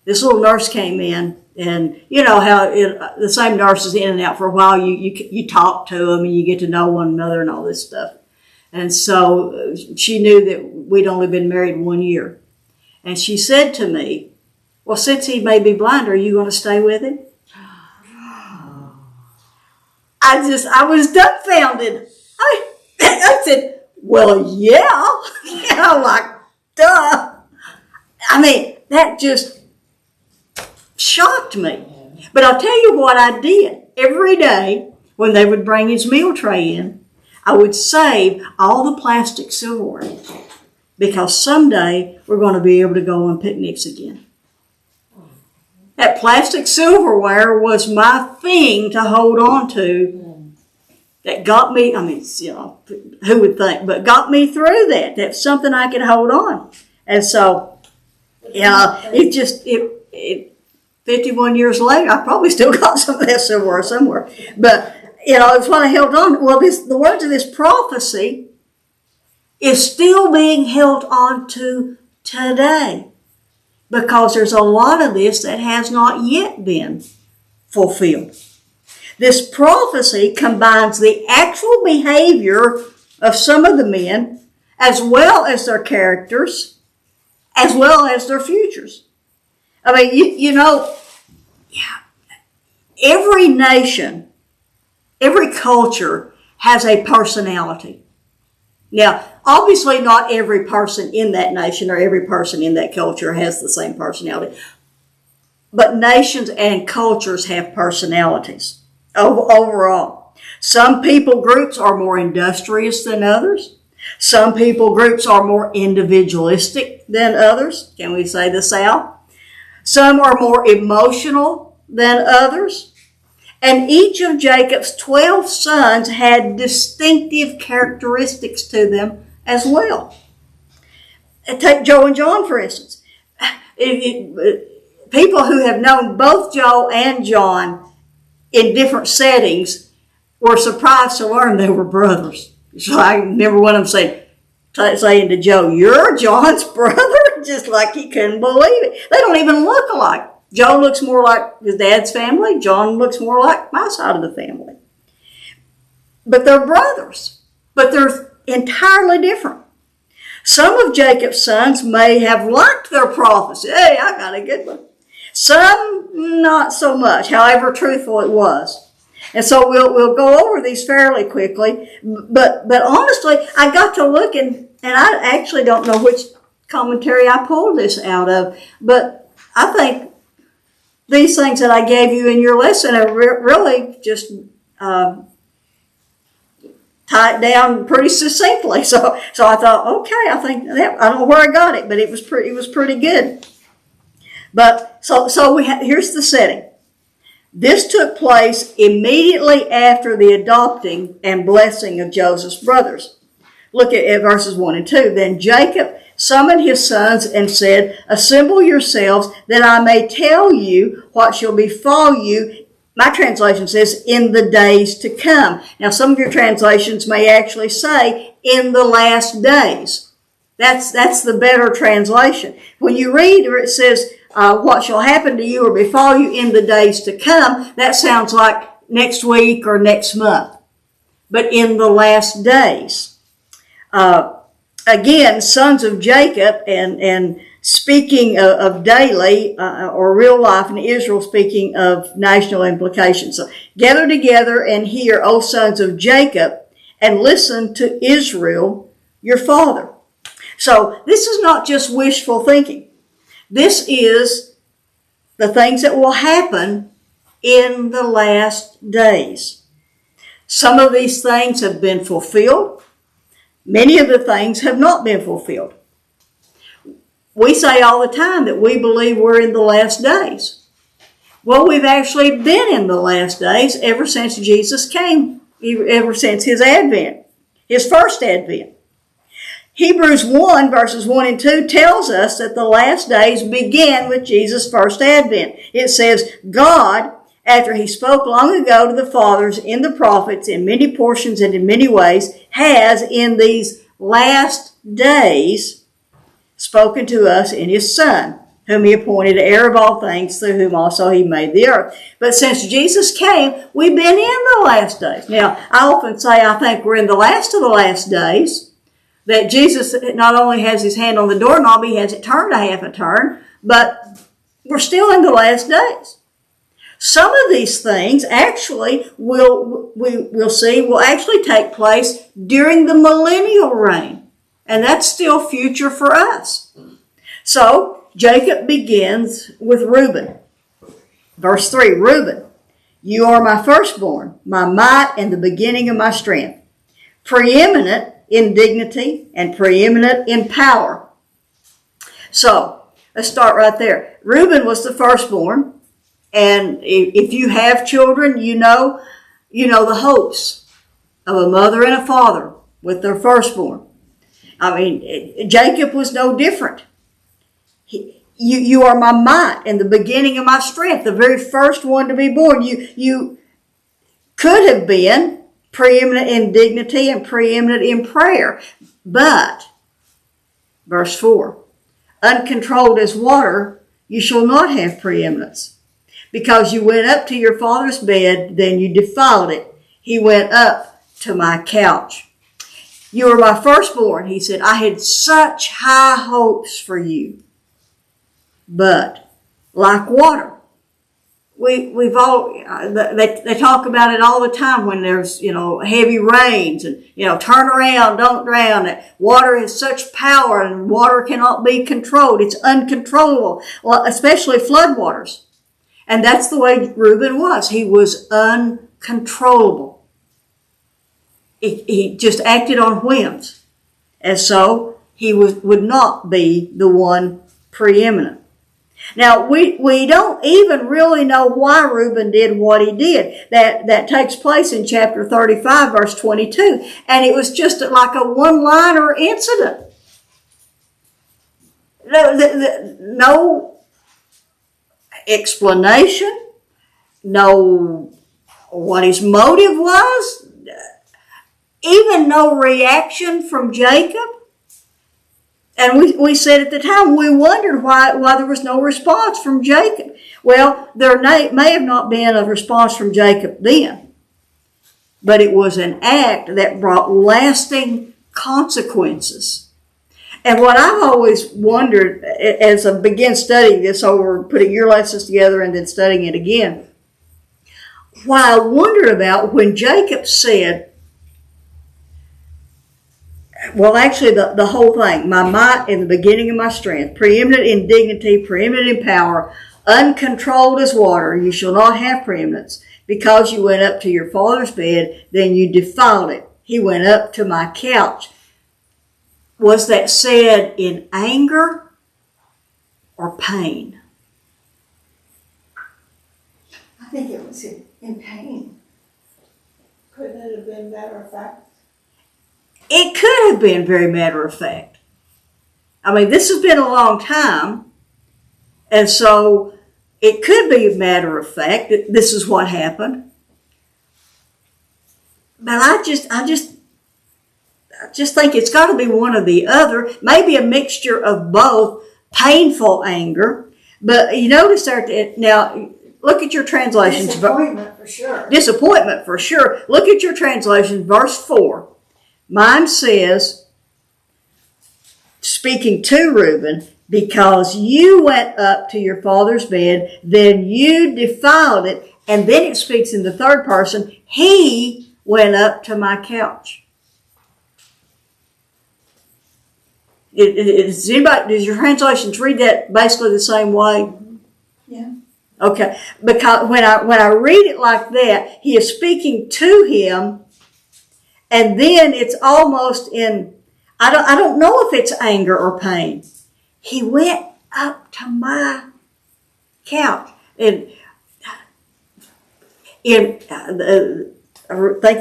This little nurse came in, and you know how the same nurse is in and out for a while. You talk to them, and you get to know one another and all this stuff. And so she knew that we'd only been married 1 year. And she said to me, well, since he may be blind, are you going to stay with him? I was dumbfounded. I said, well, yeah. I'm like, duh. I mean, that just shocked me. But I'll tell you what I did. Every day when they would bring his meal tray in, I would save all the plastic silverware because someday we're going to be able to go on picnics again. That plastic silverware was my thing to hold on to that got me, who would think, but got me through that. That's something I could hold on. And so, it 51 years later, I probably still got some of that silverware somewhere. But, it's what I held on. Well, the words of this prophecy is still being held on to today because there's a lot of this that has not yet been fulfilled. This prophecy combines the actual behavior of some of the men as well as their characters, as well as their futures. I mean, every nation, every culture has a personality. Now, obviously not every person in that nation or every person in that culture has the same personality. But nations and cultures have personalities overall. Some people groups are more industrious than others. Some people groups are more individualistic than others. Can we say the South? Some are more emotional than others. And each of Jacob's 12 sons had distinctive characteristics to them as well. Take Joe and John, for instance. People who have known both Joe and John in different settings were surprised to learn they were brothers. So I remember one of them saying to Joe, "You're John's brother?" Just like he couldn't believe it. They don't even look alike. Joe looks more like his dad's family. John looks more like my side of the family. But they're brothers. But they're entirely different. Some of Jacob's sons may have liked their prophecy. Hey, I got a good one. Some not so much, however truthful it was. And so we'll go over these fairly quickly. But honestly, I got to look and I actually don't know which commentary I pulled this out of. But I think these things that I gave you in your lesson are really just tie it down pretty succinctly. So I thought, okay, I think that, I don't know where I got it, but it was pretty good. But so here's the setting. This took place immediately after the adopting and blessing of Joseph's brothers. Look at verses 1 and 2. Then Jacob summoned his sons and said, "Assemble yourselves, that I may tell you what shall befall you." My translation says, "in the days to come." Now, some of your translations may actually say, "in the last days." That's the better translation. When you read where it says, "what shall happen to you or befall you in the days to come," that sounds like next week or next month. but in the last days. Again, sons of Jacob, and speaking of daily or real life in Israel, speaking of national implications. So, gather together and hear, O sons of Jacob, and listen to Israel, your father. So this is not just wishful thinking. This is the things that will happen in the last days. Some of these things have been fulfilled. Many of the things have not been fulfilled. We say all the time that we believe we're in the last days. Well, we've actually been in the last days ever since Jesus came, ever since his advent, his first advent. Hebrews 1 verses 1 and 2 tells us that the last days began with Jesus' first advent. It says, God, after he spoke long ago to the fathers in the prophets in many portions and in many ways, has in these last days spoken to us in his Son, whom he appointed heir of all things, through whom also he made the earth. But since Jesus came, we've been in the last days. Now, I often say I think we're in the last of the last days, that Jesus not only has his hand on the doorknob, he has it turned a half a turn, but we're still in the last days. Some of these things actually we'll see will actually take place during the millennial reign. And that's still future for us. So, Jacob begins with Reuben. Verse 3, Reuben, you are my firstborn, my might and the beginning of my strength, preeminent in dignity and preeminent in power. So, let's start right there. Reuben was the firstborn, and if you have children, you know the hopes of a mother and a father with their firstborn. I mean, Jacob was no different. You are my might and the beginning of my strength, the very first one to be born. You could have been preeminent in dignity and preeminent in prayer. But, verse 4, uncontrolled as water, you shall not have preeminence. Because you went up to your father's bed, then you defiled it. He went up to my couch. You were my firstborn, he said. I had such high hopes for you. But, like water, we've all, they talk about it all the time when there's, heavy rains and, turn around, don't drown. Water has such power and water cannot be controlled. It's uncontrollable, especially floodwaters. And that's the way Reuben was. He was uncontrollable. He just acted on whims. And so he would not be the one preeminent. Now, we don't even really know why Reuben did what he did. That takes place in chapter 35, verse 22. And it was just like a one-liner incident. No explanation, no what his motive was, even no reaction from Jacob. And we said at the time, we wondered why there was no response from Jacob. Well, there may have not been a response from Jacob then, but it was an act that brought lasting consequences. And what I've always wondered, as I began studying this over, putting your lessons together and then studying it again, why I wondered about when Jacob said, well, actually, the whole thing, my might in the beginning of my strength, preeminent in dignity, preeminent in power, uncontrolled as water, you shall not have preeminence. Because you went up to your father's bed, then you defiled it. He went up to my couch. Was that said in anger or pain? I think it was in pain. Couldn't it have been matter of fact? It could have been very matter of fact. I mean, this has been a long time, and so it could be matter of fact that this is what happened. But I just think it's got to be one or the other, maybe a mixture of both, painful anger. But you notice there, now, look at your translations. Disappointment for sure. Disappointment for sure. Look at your translation, verse 4. Mine says, speaking to Reuben, because you went up to your father's bed, then you defiled it. And then it speaks in the third person, he went up to my couch. Does your translations read that basically the same way? Yeah. Okay, because when I read it like that, he is speaking to him, and then it's almost in, I don't know if it's anger or pain. He went up to my couch, and think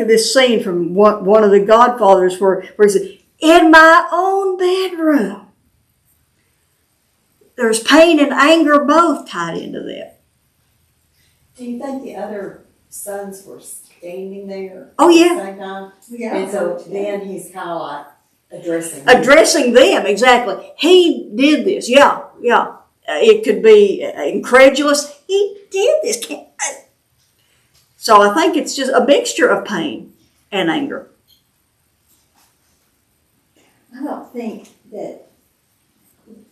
of this scene from one of the Godfathers where he said, in my own bedroom. There's pain and anger both tied into that. Do you think the other sons were standing there? Oh, yeah. At the same time? Yeah. And so then he's kind of like addressing them, exactly. He did this. Yeah. It could be incredulous. He did this. So I think it's just a mixture of pain and anger. I don't think that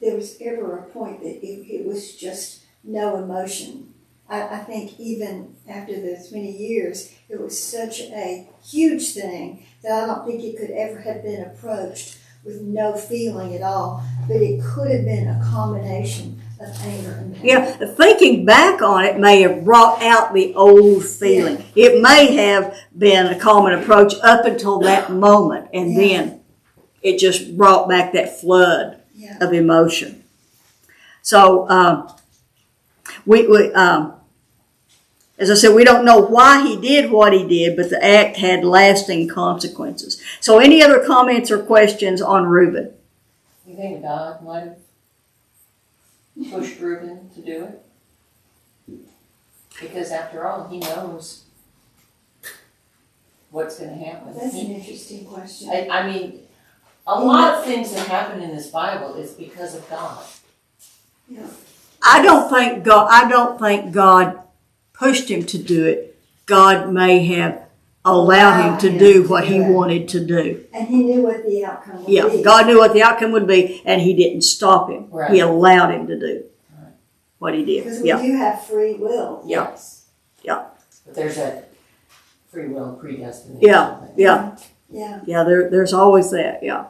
there was ever a point that it was just no emotion. I think even after those many years, it was such a huge thing that I don't think it could ever have been approached with no feeling at all. But it could have been a combination of anger and pain. Yeah, thinking back on it may have brought out the old feeling. Yeah. It may have been a common approach up until that moment, and then it just brought back that flood of emotion. So as I said, we don't know why he did what he did, but the act had lasting consequences. So any other comments or questions on Reuben? You think God might have pushed Reuben to do it? Because after all, he knows what's going to happen. That's an interesting question. I mean, a lot of things that happen in this Bible is because of God. Yeah. I don't think God pushed him to do it. God may have allowed him to do what he wanted to do. And he knew what the outcome would be. Yeah, God knew what the outcome would be, and he didn't stop him. Right. He allowed him to do what he did. Because we do have free will. Yeah. Yes. Yeah. But there's that free will predestination. Yeah. Yeah, there's always that, yeah.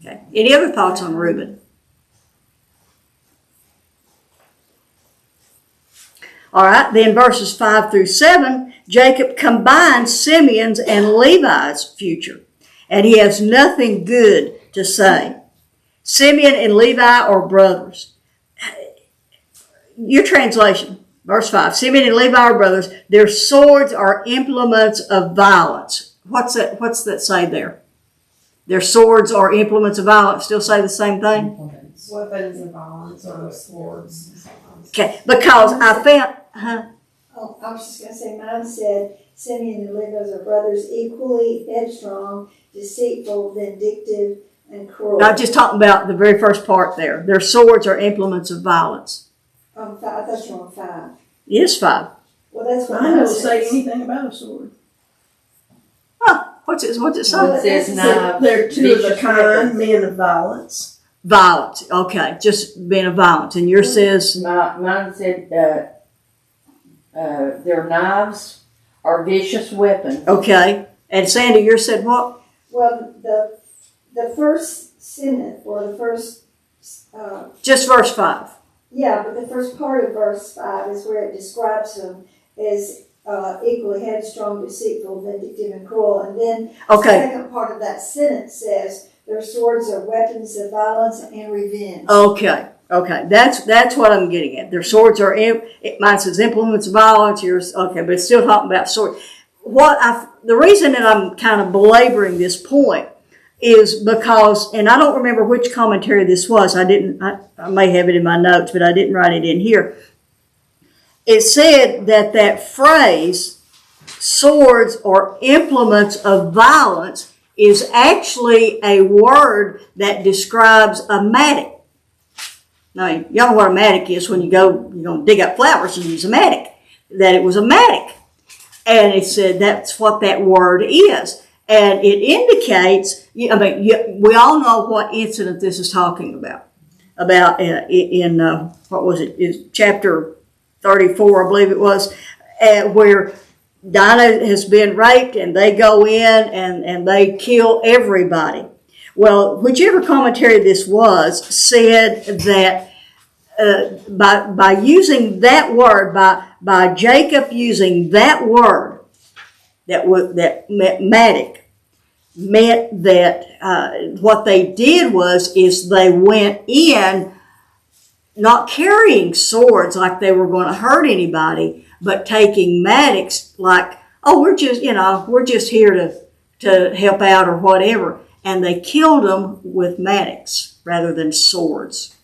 Okay. Any other thoughts on Reuben? All right, then verses 5 through 7, Jacob combines Simeon's and Levi's future, and he has nothing good to say. Simeon and Levi are brothers. Your translation, verse 5, Simeon and Levi are brothers. Their swords are implements of violence. What's that say there? Their swords are implements of violence. Still say the same thing? Weapons of violence or swords. Okay, because I found... Oh, I was just going to say, mine said, Simeon and Levi are brothers, equally headstrong, deceitful, vindictive, and cruel. I'm just talking about the very first part there. Their swords are implements of violence. I thought you were on 5. Yes, 5. Well, that's what I mine don't says. say anything about a sword. Huh, what's it say? Well, It says knives. They're two of the vicious kind, weapons. men of violence. Violence, okay, just being a violence. And yours says... Mine said their knives are vicious weapons. Okay. And Sandy, yours said what? Well, the first sentence, or the first, Just verse 5. yeah, but the first part of verse 5 is where it describes them as equally headstrong, deceitful, vindictive, and cruel. And then the second part of that sentence says, their swords are weapons of violence and revenge. Okay. That's what I'm getting at. Their swords are, mine says implements of violence, yours, okay, but it's still talking about swords. The reason that I'm kind of belaboring this point is because, and I don't remember which commentary this was, I may have it in my notes, but I didn't write it in here. It said that phrase, swords or implements of violence, is actually a word that describes a mattock. I mean, y'all know what a mattock is when you go, dig up flowers, you use a mattock. That it was a mattock. And it said that's what that word is. And it indicates, we all know what incident this is talking about. About in what was it? It's chapter 34, I believe it was, where Dinah has been raped and they go in and they kill everybody. Well, whichever commentary this was said that by using that word, by Jacob using that word, that mattock, meant that what they did is they went in not carrying swords like they were going to hurt anybody, but taking mattocks like, oh, we're just here to help out or whatever. And they killed them with mattocks rather than swords.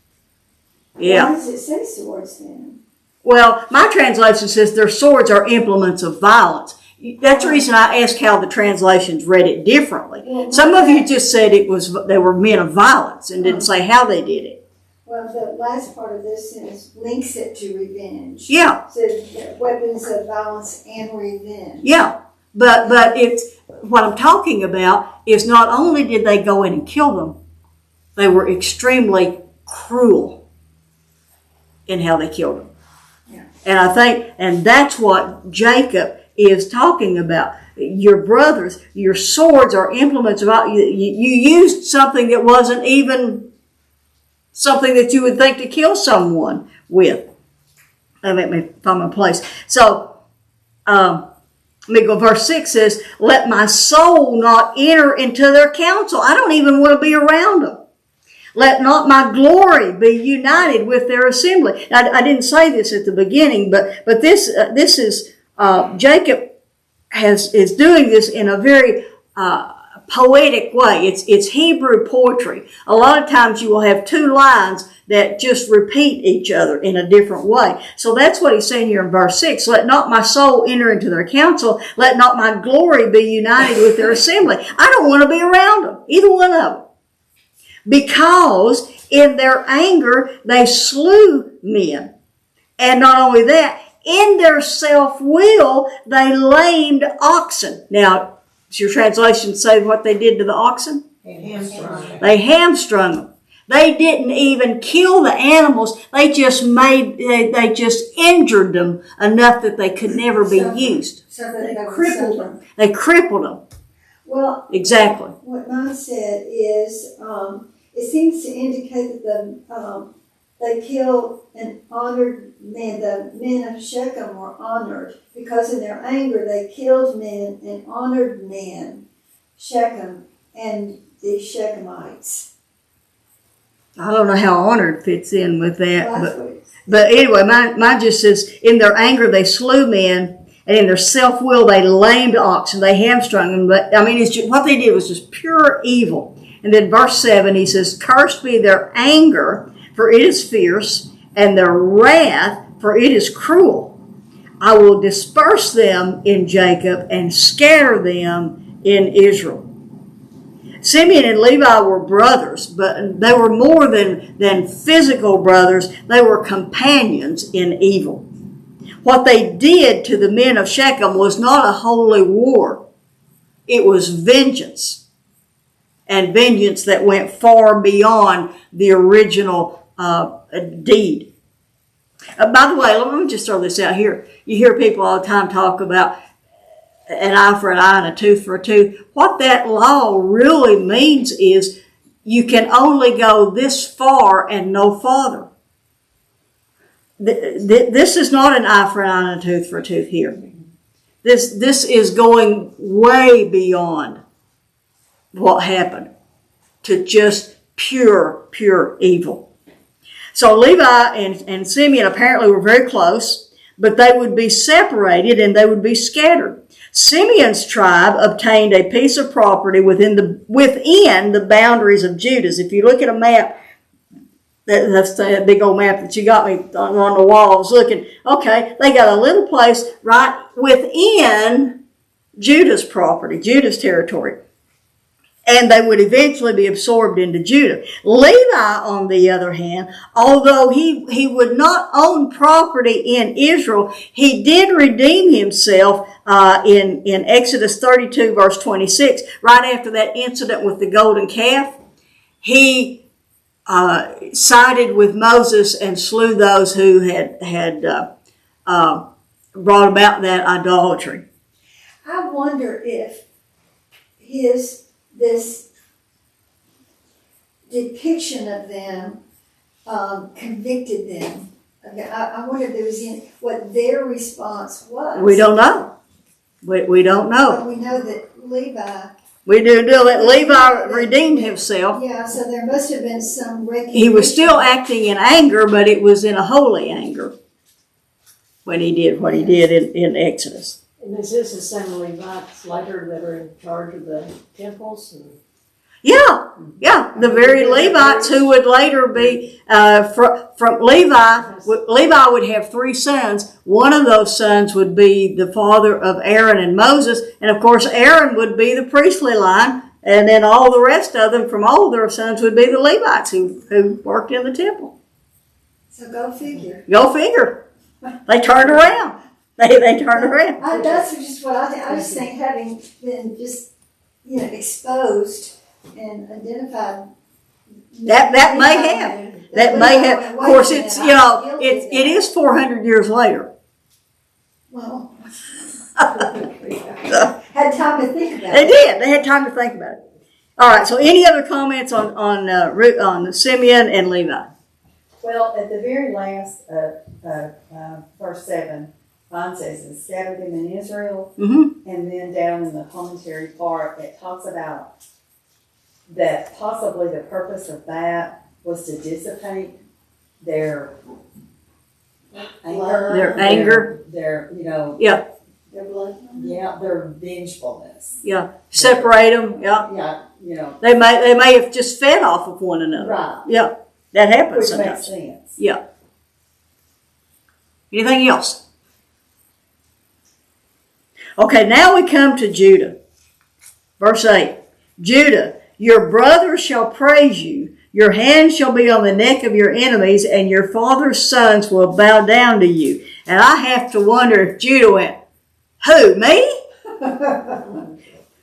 Yeah. Why does it say swords then? Well, my translation says their swords are implements of violence. That's the reason I asked how the translations read it differently. Well, some of you just said they were men of violence and didn't say how they did it. Well, the last part of this sentence links it to revenge. Yeah. So weapons of violence and revenge. Yeah. But it's what I'm talking about is not only did they go in and kill them, they were extremely cruel in how they killed them. Yeah. And that's what Jacob is talking about. Your brothers, your swords are implements of you used something that wasn't even something that you would think to kill someone with. Let me find my place. So, let me go. Verse 6 says, let my soul not enter into their counsel. I don't even want to be around them. Let not my glory be united with their assembly. Now, I didn't say this at the beginning, but this is Jacob is doing this in a very poetic way. It's Hebrew poetry. A lot of times you will have two lines that just repeat each other in a different way. So that's what he's saying here in verse 6. Let not my soul enter into their counsel. Let not my glory be united with their assembly. I don't want to be around them, either one of them. Because in their anger they slew men. And not only that, in their self-will they lamed oxen. Now, does your translation say what they did to the oxen? They hamstrung them. They didn't even kill the animals. They just injured them enough that they could never be used. So that they crippled them. They crippled them. Well, Exactly. what mine said is, it seems to indicate that they killed and honored men. The men of Shechem were honored because in their anger they killed men and honored men, Shechem and the Shechemites. I don't know how honored fits in with that, Well, but anyway, mine just says, in their anger they slew men, and in their self-will they lamed oxen, they hamstrung them. But I mean, what they did was just pure evil. And then verse 7, he says, cursed be their anger, for it is fierce, and their wrath, for it is cruel. I will disperse them in Jacob and scatter them in Israel. Simeon and Levi were brothers, but they were more than physical brothers. They were companions in evil. What they did to the men of Shechem was not a holy war. It was vengeance. And vengeance that went far beyond the original deed. By the way, let me just throw this out here. You hear people all the time talk about an eye for an eye and a tooth for a tooth. What that law really means is you can only go this far and no farther. This is not an eye for an eye and a tooth for a tooth here. This is going way beyond what happened to just pure evil. So Levi and Simeon apparently were very close, but they would be separated and they would be scattered. Simeon's tribe obtained a piece of property within the boundaries of Judah's. If you look at a map, that's that big old map that you got me on the wall. I was looking. Okay, they got a little place right within Judah's property, Judah's territory. and they would eventually be absorbed into Judah. Levi, on the other hand, although he would not own property in Israel, he did redeem himself in Exodus 32, verse 26, right after that incident with the golden calf. He sided with Moses and slew those who had brought about that idolatry. I wonder if this depiction of them convicted them. I wonder if there was what their response was. We don't know. We don't know. But we know that Levi. We do know that Levi redeemed himself. Yeah, so there must have been some recognition. He was still acting in anger, but it was in a holy anger when he did what he did in Exodus. And is this the same Levites later that are in charge of the temples? And Yeah, the very Levites who would later be from Levi. Levi would have 3 sons. One of those sons would be the father of Aaron and Moses, and of course Aaron would be the priestly line, and then all the rest of them from all their sons would be the Levites who worked in the temple. So go figure. Go figure. They turned around. They turned around. That's just what I think. I just think having been just exposed and identified. That may have. Of course, it's it is 400 years later. Well, had time to think about They it. did. They had time to think about it. All right. So, any other comments on Simeon and Levi? Well, at the very last verse 7, Vaughn says, and scattered them in Israel. Mm-hmm. And then down in the commentary part, it talks about that possibly the purpose of that was to dissipate their anger. Their anger. Their Yeah. Their blood. Yeah, their vengefulness. Yeah. Separate them. Yeah. Yeah, They may have just fed off of one another. Right. Yeah. That happens Which makes sometimes. sense. Yeah. Anything else? Okay, now we come to Judah. Verse 8. Judah, your brothers shall praise you. Your hand shall be on the neck of your enemies, and your father's sons will bow down to you. And I have to wonder if Judah went, who, me?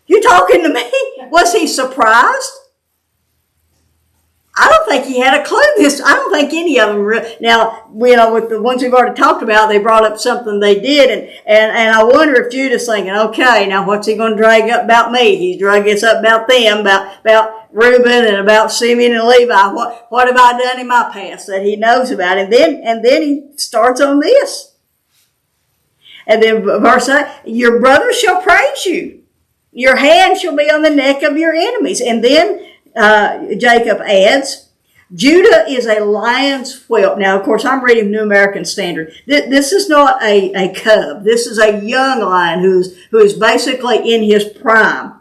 You talking to me? Was he surprised? I don't think he had a clue. I don't think any of them. Now, with the ones we've already talked about, they brought up something they did, and I wonder if Judah's thinking, okay, now what's he going to drag up about me? He's dragging us up about them, about Reuben and about Simeon and Levi. What have I done in my past that he knows about? And then he starts on this. And then verse 8, your brothers shall praise you. Your hand shall be on the neck of your enemies. And then Jacob adds, Judah is a lion's whelp. Now, of course, I'm reading New American Standard. This is not a cub. This is a young lion who is basically in his prime.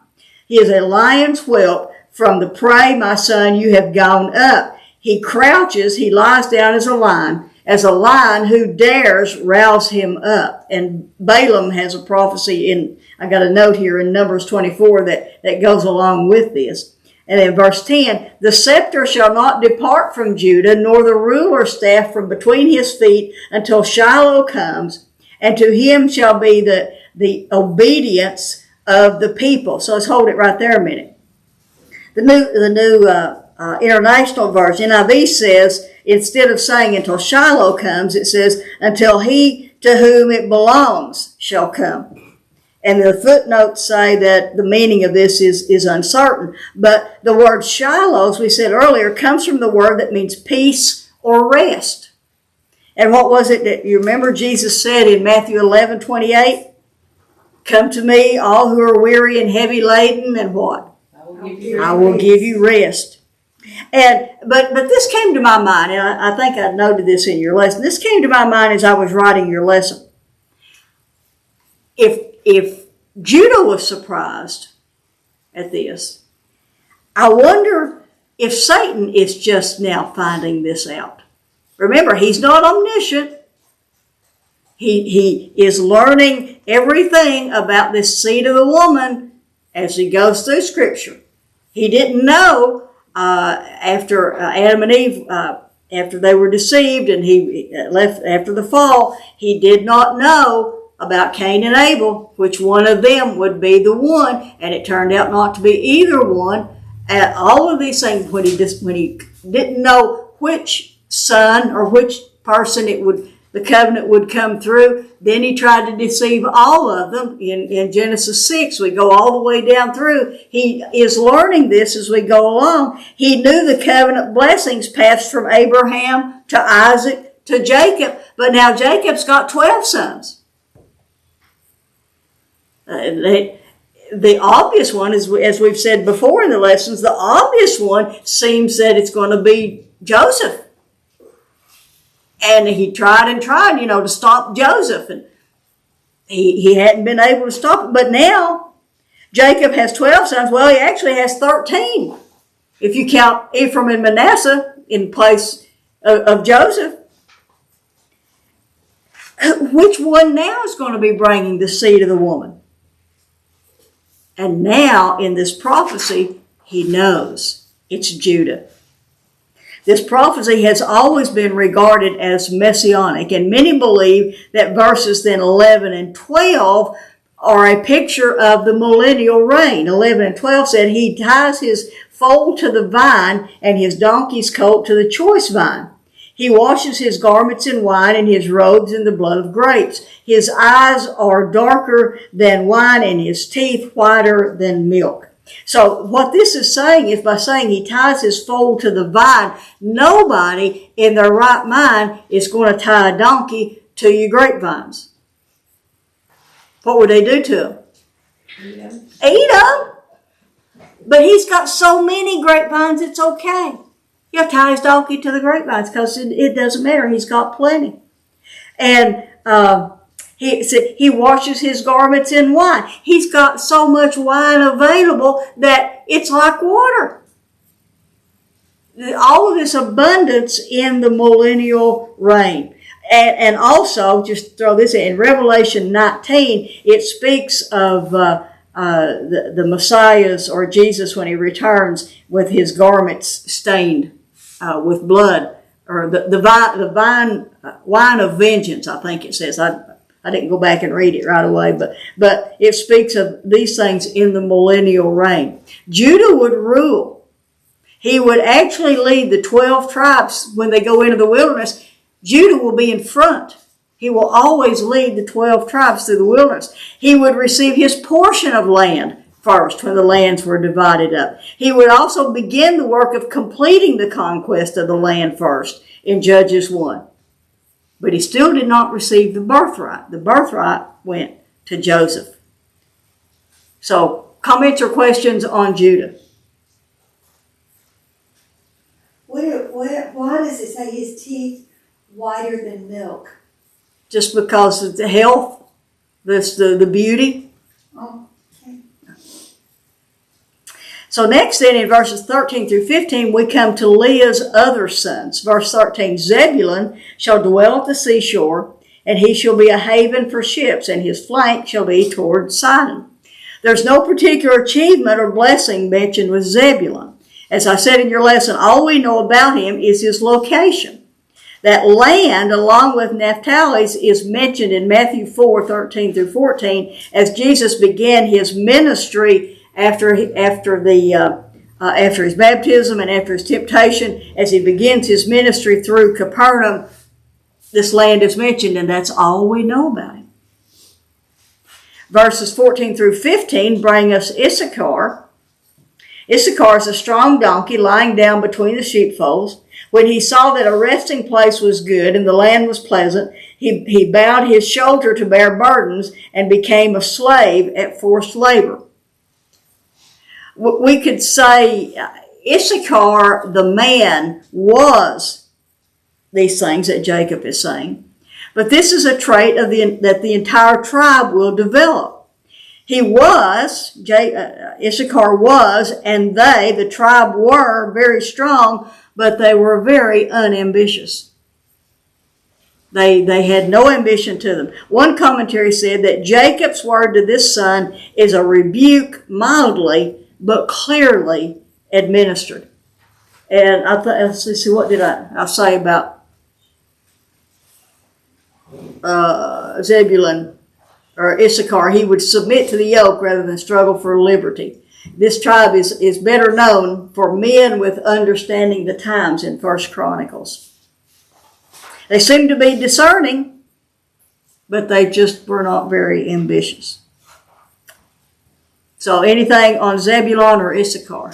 He is a lion's whelp. From the prey, my son, you have gone up. He crouches, he lies down as a lion who dares rouse him up. And Balaam has a prophecy I got a note here in Numbers 24 that goes along with this. And in verse 10, the scepter shall not depart from Judah, nor the ruler's staff from between his feet until Shiloh comes, and to him shall be the obedience of the people. So let's hold it right there a minute. The new International Version, NIV says, instead of saying until Shiloh comes, it says, until he to whom it belongs shall come. And the footnotes say that the meaning of this is uncertain. But the word Shiloh, as we said earlier, comes from the word that means peace or rest. And what was it that you remember Jesus said in Matthew 11:28? Come to me, all who are weary and heavy laden, and what? I will give you rest. But this came to my mind, and I think I noted this in your lesson. This came to my mind as I was writing your lesson. If Judah was surprised at this, I wonder if Satan is just now finding this out. Remember, he's not omniscient. He is learning everything about this seed of the woman as he goes through Scripture. He didn't know after Adam and Eve, after they were deceived and he left after the fall, he did not know about Cain and Abel, which one of them would be the one, and it turned out not to be either one. All of these things, when he didn't know which son or which person the covenant would come through, then he tried to deceive all of them. In Genesis 6, we go all the way down through. He is learning this as we go along. He knew the covenant blessings passed from Abraham to Isaac to Jacob, but now Jacob's got 12 sons. The obvious one, as we've said before in the lessons, the obvious one seems that it's going to be Joseph. And he tried to stop Joseph. And he hadn't been able to stop it. But now, Jacob has 12 sons. Well, he actually has 13. If you count Ephraim and Manasseh in place of Joseph. Which one now is going to be bringing the seed of the woman? And now, in this prophecy, he knows it's Judah. This prophecy has always been regarded as messianic, and many believe that verses then 11 and 12 are a picture of the millennial reign. 11 and 12 said, he ties his foal to the vine and his donkey's colt to the choice vine. He washes his garments in wine and his robes in the blood of grapes. His eyes are darker than wine and his teeth whiter than milk. So what this is saying is, by saying he ties his foal to the vine, nobody in their right mind is going to tie a donkey to your grapevines. What would they do to him? Eat them. But he's got so many grapevines, it's okay. He'll tie his donkey to the grapevines because it doesn't matter. He's got plenty. And he washes his garments in wine. He's got so much wine available that it's like water. All of this abundance in the millennial reign. And also, just throw this in Revelation 19, it speaks of the Messiah's or Jesus when he returns with his garments stained with blood, or the wine of vengeance, I think it says. I didn't go back and read it right away, but it speaks of these things in the millennial reign. Judah would rule. He would actually lead the 12 tribes when they go into the wilderness. Judah will be in front. He will always lead the 12 tribes through the wilderness. He would receive his portion of land first when the lands were divided up. He would also begin the work of completing the conquest of the land first in Judges 1. But he still did not receive the birthright. The birthright went to Joseph. So, comments or questions on Judah? Why does it say his teeth whiter than milk? Just because of the health, the beauty. Oh, okay. So next then in verses 13 through 15, we come to Leah's other sons. Verse 13, Zebulun shall dwell at the seashore, and he shall be a haven for ships, and his flank shall be toward Sidon. There's no particular achievement or blessing mentioned with Zebulun. As I said in your lesson, all we know about him is his location. That land, along with Naphtali's, is mentioned in Matthew 4, 13 through 14, as Jesus began his ministry after his baptism and after his temptation. As he begins his ministry through Capernaum, this land is mentioned, and that's all we know about him. Verses 14 through 15 bring us Issachar. Issachar is a strong donkey lying down between the sheepfolds. When he saw that a resting place was good and the land was pleasant, he bowed his shoulder to bear burdens and became a slave at forced labor. We could say Issachar, the man, was these things that Jacob is saying. But this is a trait that the entire tribe will develop. Issachar was, and the tribe were very strong, but they were very unambitious. They had no ambition to them. One commentary said that Jacob's word to this son is a rebuke mildly, but clearly administered. And let's see, what did I say about Zebulun or Issachar? He would submit to the yoke rather than struggle for liberty. This tribe is better known for men with understanding the times in 1 Chronicles. They seem to be discerning, but they just were not very ambitious. So anything on Zebulun or Issachar?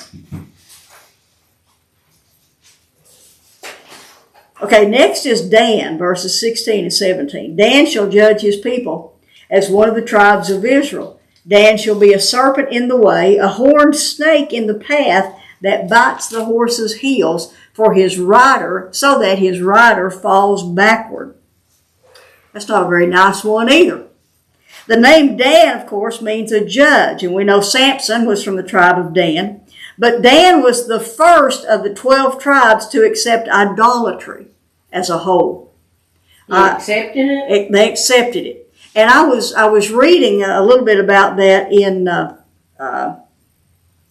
Okay, next is Dan, verses 16 and 17. Dan shall judge his people as one of the tribes of Israel. Dan shall be a serpent in the way, a horned snake in the path that bites the horse's heels for his rider, so that his rider falls backward. That's not a very nice one either. The name Dan, of course, means a judge, and we know Samson was from the tribe of Dan. But Dan was the first of the 12 tribes to accept idolatry as a whole. You accepting it? They accepted it. And I was reading a little bit about that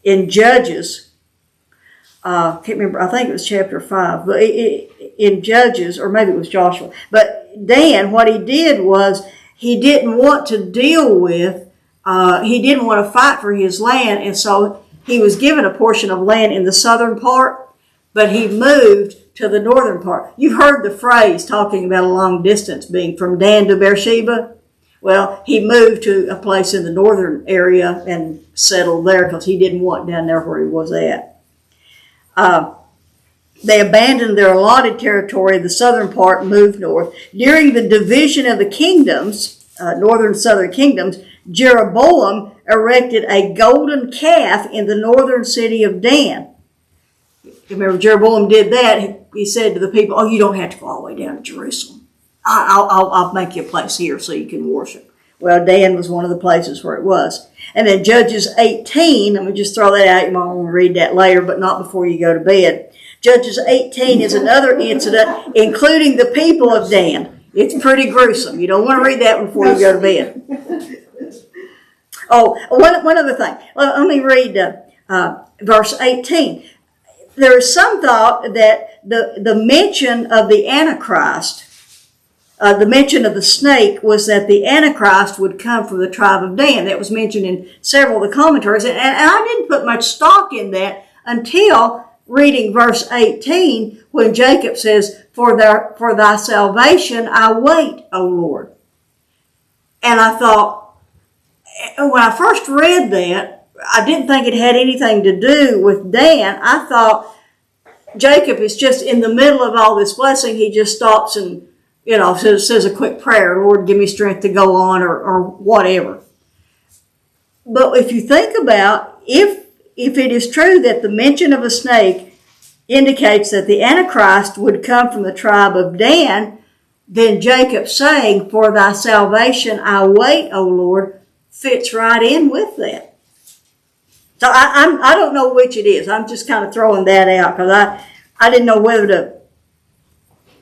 in Judges. I can't remember. I think it was chapter 5. But in Judges, or maybe it was Joshua. But Dan, what he did was he didn't want to deal with, he didn't want to fight for his land, and so he was given a portion of land in the southern part, but he moved to the northern part. You've heard the phrase talking about a long distance being from Dan to Beersheba. Well, he moved to a place in the northern area and settled there because he didn't want down there where he was at. They abandoned their allotted territory, the southern part, and moved north. During the division of the kingdoms, northern and southern kingdoms, Jeroboam erected a golden calf in the northern city of Dan. Remember, Jeroboam did that. He said to the people, "Oh, you don't have to go all the way down to Jerusalem. I'll make you a place here so you can worship." Well, Dan was one of the places where it was. And then Judges 18, let me just throw that out. You might want to read that later, but not before you go to bed. Judges 18 is another incident, including the people of Dan. It's pretty gruesome. You don't want to read that before you go to bed. Oh, one other thing. Let me read verse 18. There is some thought that the mention of the Antichrist, the mention of the snake, was that the Antichrist would come from the tribe of Dan. That was mentioned in several of the commentaries. And I didn't put much stock in that until reading verse 18, when Jacob says, for thy salvation I wait, O Lord. And I thought, when I first read that, I didn't think it had anything to do with Dan. I thought Jacob is just in the middle of all this blessing. He just stops and, says a quick prayer, "Lord, give me strength to go on," or whatever. But if you think about, if it is true that the mention of a snake indicates that the Antichrist would come from the tribe of Dan, then Jacob saying, "For thy salvation I wait, O Lord," fits right in with that. So I don't know which it is. I'm just kind of throwing that out because I didn't know whether to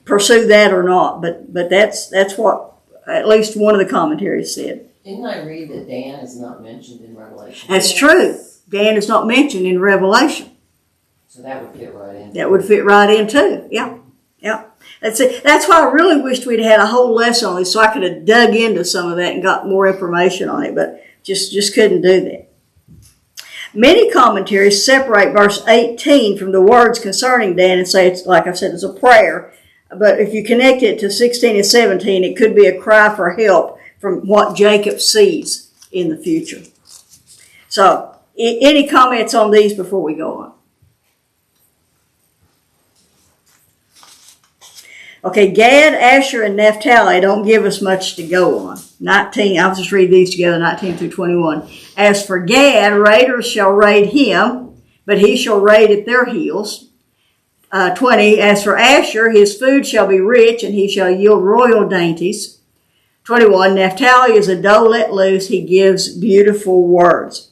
pursue that or not. But that's what at least one of the commentaries said. Didn't I read that Dan is not mentioned in Revelation? That's true. Dan is not mentioned in Revelation. So that would fit right in. That would fit right in too. Yeah. That's it. That's why I really wished we'd had a whole lesson on this so I could have dug into some of that and got more information on it, but just couldn't do that. Many commentaries separate verse 18 from the words concerning Dan and say it's, like I said, it's a prayer. But if you connect it to 16 and 17, it could be a cry for help from what Jacob sees in the future. So, any comments on these before we go on? Okay, Gad, Asher, and Naphtali don't give us much to go on. 19, I'll just read these together, 19 through 21. As for Gad, raiders shall raid him, but he shall raid at their heels. 20, as for Asher, his food shall be rich, and he shall yield royal dainties. 21, Naphtali is a doe let loose, he gives beautiful words.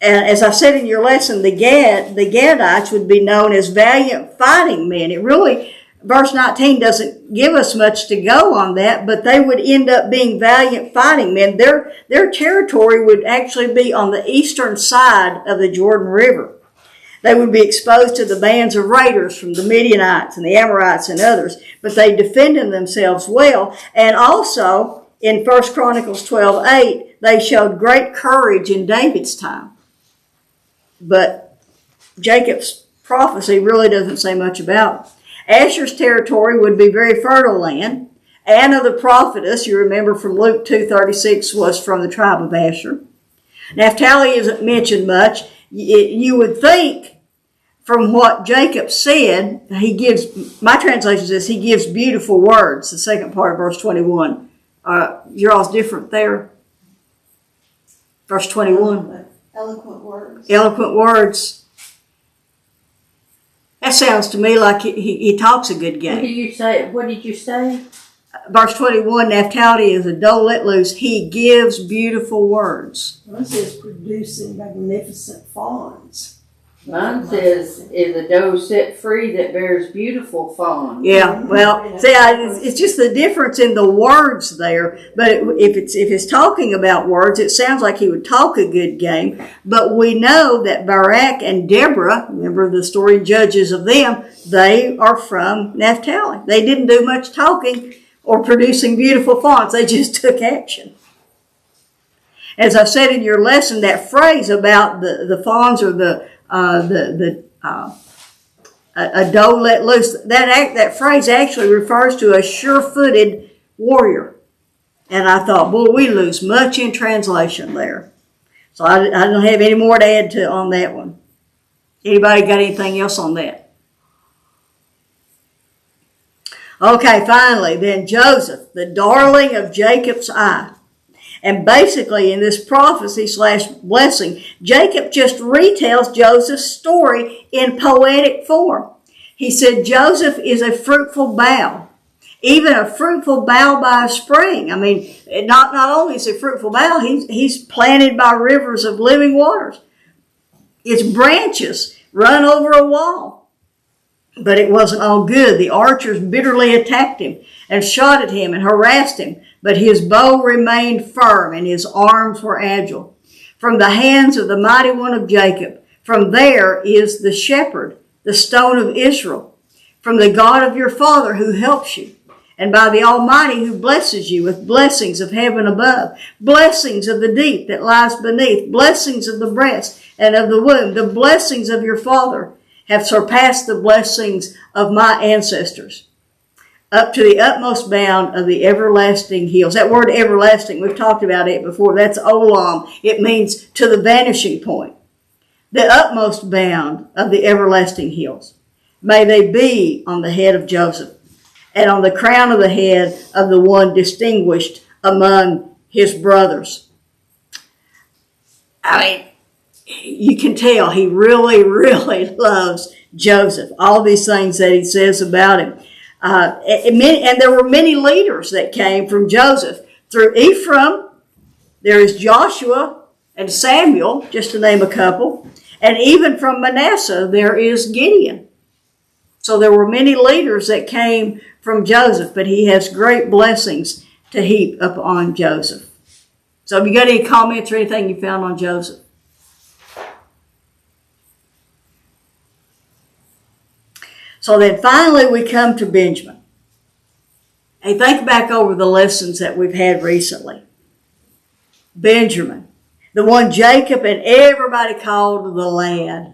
And as I said in your lesson, the Gadites would be known as valiant fighting men. It really, verse 19 doesn't give us much to go on that, but they would end up being valiant fighting men. Their territory would actually be on the eastern side of the Jordan River. They would be exposed to the bands of raiders from the Midianites and the Amorites and others, but they defended themselves well. And also, in 1 Chronicles 12:8, they showed great courage in David's time. But Jacob's prophecy really doesn't say much about it. Asher's territory would be very fertile land. Anna the prophetess, you remember from Luke 2:36, was from the tribe of Asher. Naphtali isn't mentioned much. You would think from what Jacob said, he gives, my translation says he gives beautiful words, the second part of verse 21. You're all different there. Verse 21. Eloquent words. Eloquent words. That sounds to me like he talks a good game. What did you say? Verse 21, Naphtali is a doe let loose. He gives beautiful words. It says producing magnificent fawns. Mine says, is a doe set free that bears beautiful fawn. Yeah, well, see, it's just the difference in the words there. But if it's talking about words, it sounds like he would talk a good game. But we know that Barak and Deborah, remember the story in Judges of them, they are from Naphtali. They didn't do much talking or producing beautiful fawns. They just took action. As I said in your lesson, that phrase about the fawns or a doe let loose, that phrase actually refers to a sure-footed warrior. And I thought, boy, we lose much in translation there. So I don't have any more to add on that one. Anybody got anything else on that? Okay, finally, then Joseph, the darling of Jacob's eye. And basically in this prophecy / blessing, Jacob just retells Joseph's story in poetic form. He said Joseph is a fruitful bough, even a fruitful bough by a spring. I mean, not only is he a fruitful bough, he's planted by rivers of living waters. Its branches run over a wall. But it wasn't all good. The archers bitterly attacked him and shot at him and harassed him. But his bow remained firm and his arms were agile. From the hands of the mighty one of Jacob, from there is the shepherd, the stone of Israel, from the God of your father who helps you, and by the Almighty who blesses you with blessings of heaven above, blessings of the deep that lies beneath, blessings of the breast and of the womb. The blessings of your father have surpassed the blessings of my ancestors, up to the utmost bound of the everlasting hills. That word everlasting, we've talked about it before. That's olam. It means to the vanishing point. The utmost bound of the everlasting hills. May they be on the head of Joseph and on the crown of the head of the one distinguished among his brothers. I mean, you can tell he really, really loves Joseph. All these things that he says about him. And there were many leaders that came from Joseph. Through Ephraim, there is Joshua and Samuel, just to name a couple. And even from Manasseh, there is Gideon. So there were many leaders that came from Joseph, but he has great blessings to heap upon Joseph. So have you got any comments or anything you found on Joseph? So then finally we come to Benjamin. Hey, think back over the lessons that we've had recently. Benjamin, the one Jacob and everybody called the lad.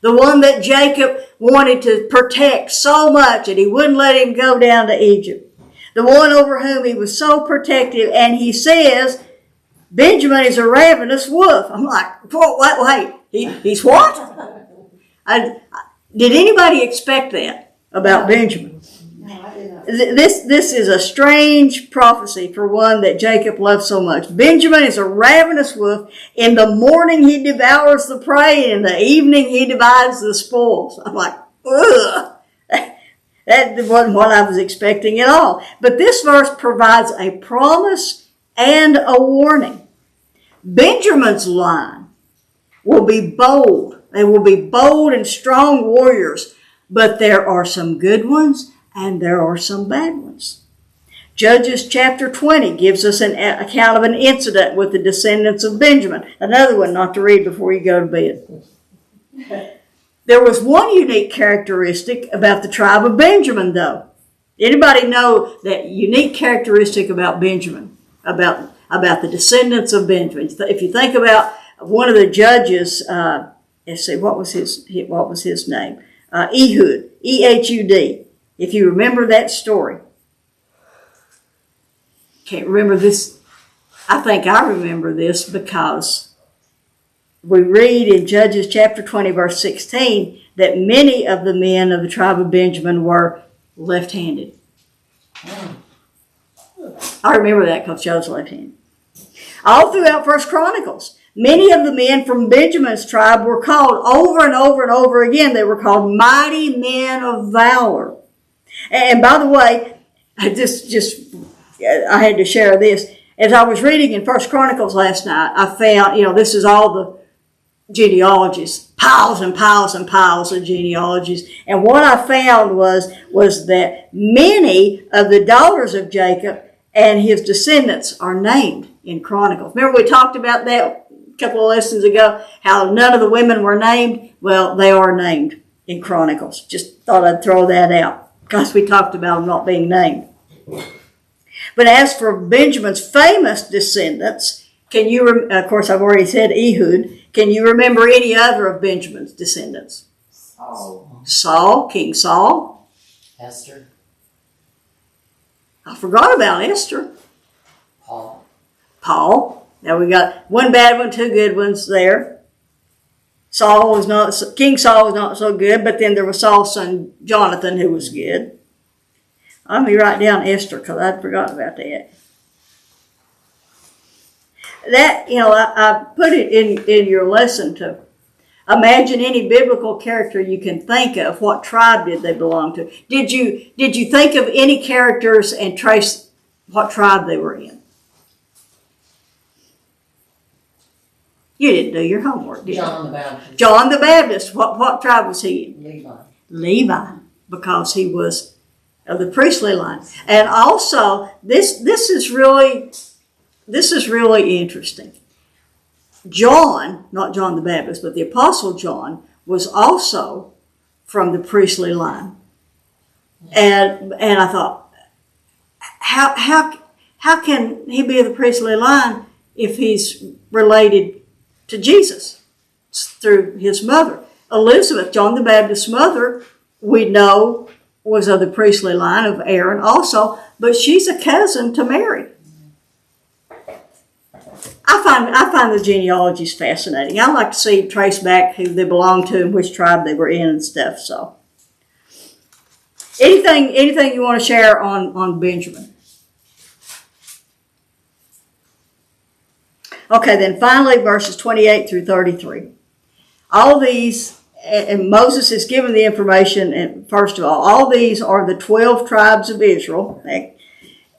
The one that Jacob wanted to protect so much that he wouldn't let him go down to Egypt. The one over whom he was so protective, and he says, Benjamin is a ravenous wolf. I'm like, wait, he's what? Did anybody expect that about Benjamin? No, I did not. This is a strange prophecy for one that Jacob loved so much. Benjamin is a ravenous wolf. In the morning he devours the prey, and in the evening he divides the spoils. I'm like, ugh. That wasn't what I was expecting at all. But this verse provides a promise and a warning. Benjamin's line will be bold. They will be bold and strong warriors, but there are some good ones and there are some bad ones. Judges chapter 20 gives us an account of an incident with the descendants of Benjamin. Another one not to read before you go to bed. There was one unique characteristic about the tribe of Benjamin, though. Anybody know that unique characteristic about Benjamin, about the descendants of Benjamin? If you think about one of the judges, let's see, what was his name? Ehud, Ehud. If you remember that story, can't remember this. I think I remember this because we read in Judges chapter 20, verse 16, that many of the men of the tribe of Benjamin were left-handed. I remember that because Joe's left-handed. All throughout 1 Chronicles, many of the men from Benjamin's tribe were called over and over and over again. They were called mighty men of valor. And by the way, I had to share this. As I was reading in 1 Chronicles last night, I found, this is all the genealogies, piles and piles and piles of genealogies. And what I found was that many of the daughters of Jacob and his descendants are named in Chronicles. Remember we talked about that a couple of lessons ago, how none of the women were named? Well, they are named in Chronicles. Just thought I'd throw that out because we talked about them not being named. But as for Benjamin's famous descendants, of course I've already said Ehud, can you remember any other of Benjamin's descendants? Saul, King Saul. Esther. I forgot about Esther. Paul. Now we got one bad one, two good ones there. King Saul was not so good, but then there was Saul's son Jonathan who was good. Let me write down Esther because I'd forgotten about that. That, I put it in your lesson to imagine any biblical character you can think of. What tribe did they belong to? Did you think of any characters and trace what tribe they were in? You didn't do your homework, did you? John the Baptist. John the Baptist. What tribe was he in? Levi. Levi, because he was of the priestly line. And also, this is really interesting. John, not John the Baptist, but the Apostle John, was also from the priestly line. And I thought, how can he be of the priestly line if he's related to Jesus through his mother? Elizabeth, John the Baptist's mother, we know was of the priestly line of Aaron also, but she's a cousin to Mary. I find the genealogies fascinating. I like to trace back who they belonged to and which tribe they were in and stuff. So, anything you want to share on Benjamin? Okay, then finally, verses 28 through 33. All these, and Moses is given the information, and first of all these are the 12 tribes of Israel,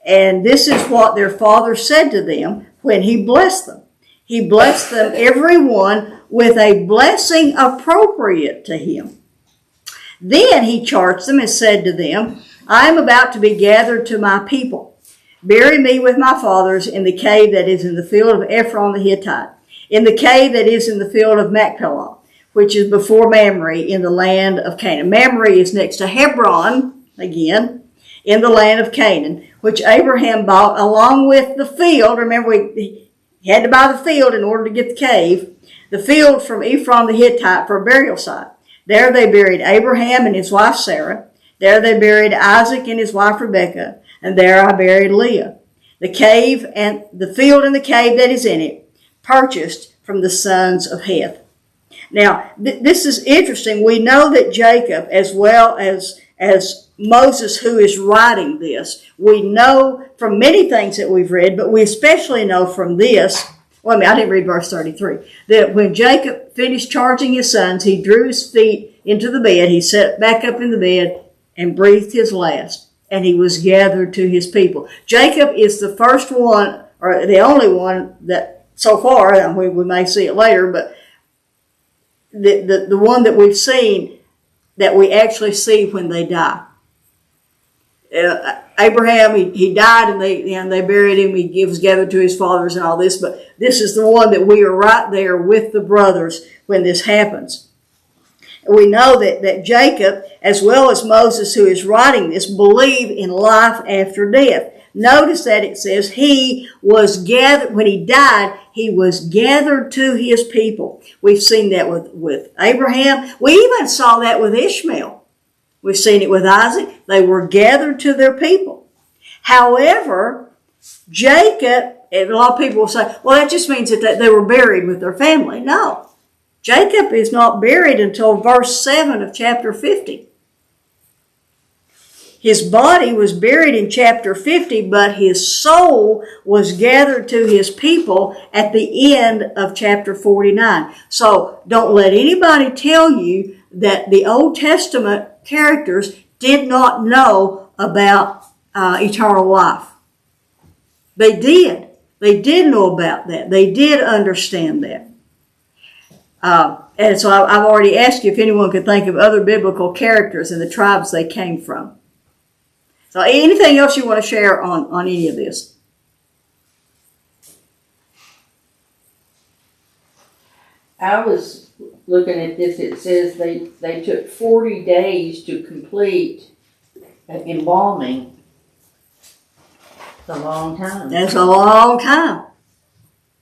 and this is what their father said to them when he blessed them. He blessed them, every one, with a blessing appropriate to him. Then he charged them and said to them, I am about to be gathered to my people. Bury me with my fathers in the cave that is in the field of Ephron the Hittite, in the cave that is in the field of Machpelah, which is before Mamre in the land of Canaan. Mamre is next to Hebron, again, in the land of Canaan, which Abraham bought along with the field. Remember, he had to buy the field in order to get the cave. The field from Ephron the Hittite for a burial site. There they buried Abraham and his wife Sarah. There they buried Isaac and his wife Rebekah. And there I buried Leah. The cave and the field and the cave that is in it, purchased from the sons of Heth. Now, this is interesting. We know that Jacob, as well as Moses, who is writing this, we know from many things that we've read, but we especially know from this, I didn't read verse 33, that when Jacob finished charging his sons, he drew his feet into the bed, he sat back up in the bed and breathed his last, and he was gathered to his people. Jacob is the first one, or the only one that so far, and we may see it later, but the one that we've seen that we actually see when they die. Abraham, he died and they buried him. He was gathered to his fathers and all this, but this is the one that we are right there with the brothers when this happens. we know that Jacob, as well as Moses, who is writing this, believe in life after death. Notice that it says he was gathered, when he died, he was gathered to his people. We've seen that with Abraham. We even saw that with Ishmael. We've seen it with Isaac. They were gathered to their people. However, Jacob, and a lot of people will say, well, that just means that they were buried with their family. No. Jacob is not buried until verse 7 of chapter 50. His body was buried in chapter 50, but his soul was gathered to his people at the end of chapter 49. So don't let anybody tell you that the Old Testament characters did not know about eternal life. They did. They did know about that. They did understand that. And so I've already asked you if anyone could think of other biblical characters and the tribes they came from. So anything else you want to share on any of this? I was looking at this. It says they took 40 days to complete embalming. It's a long time. That's a long time.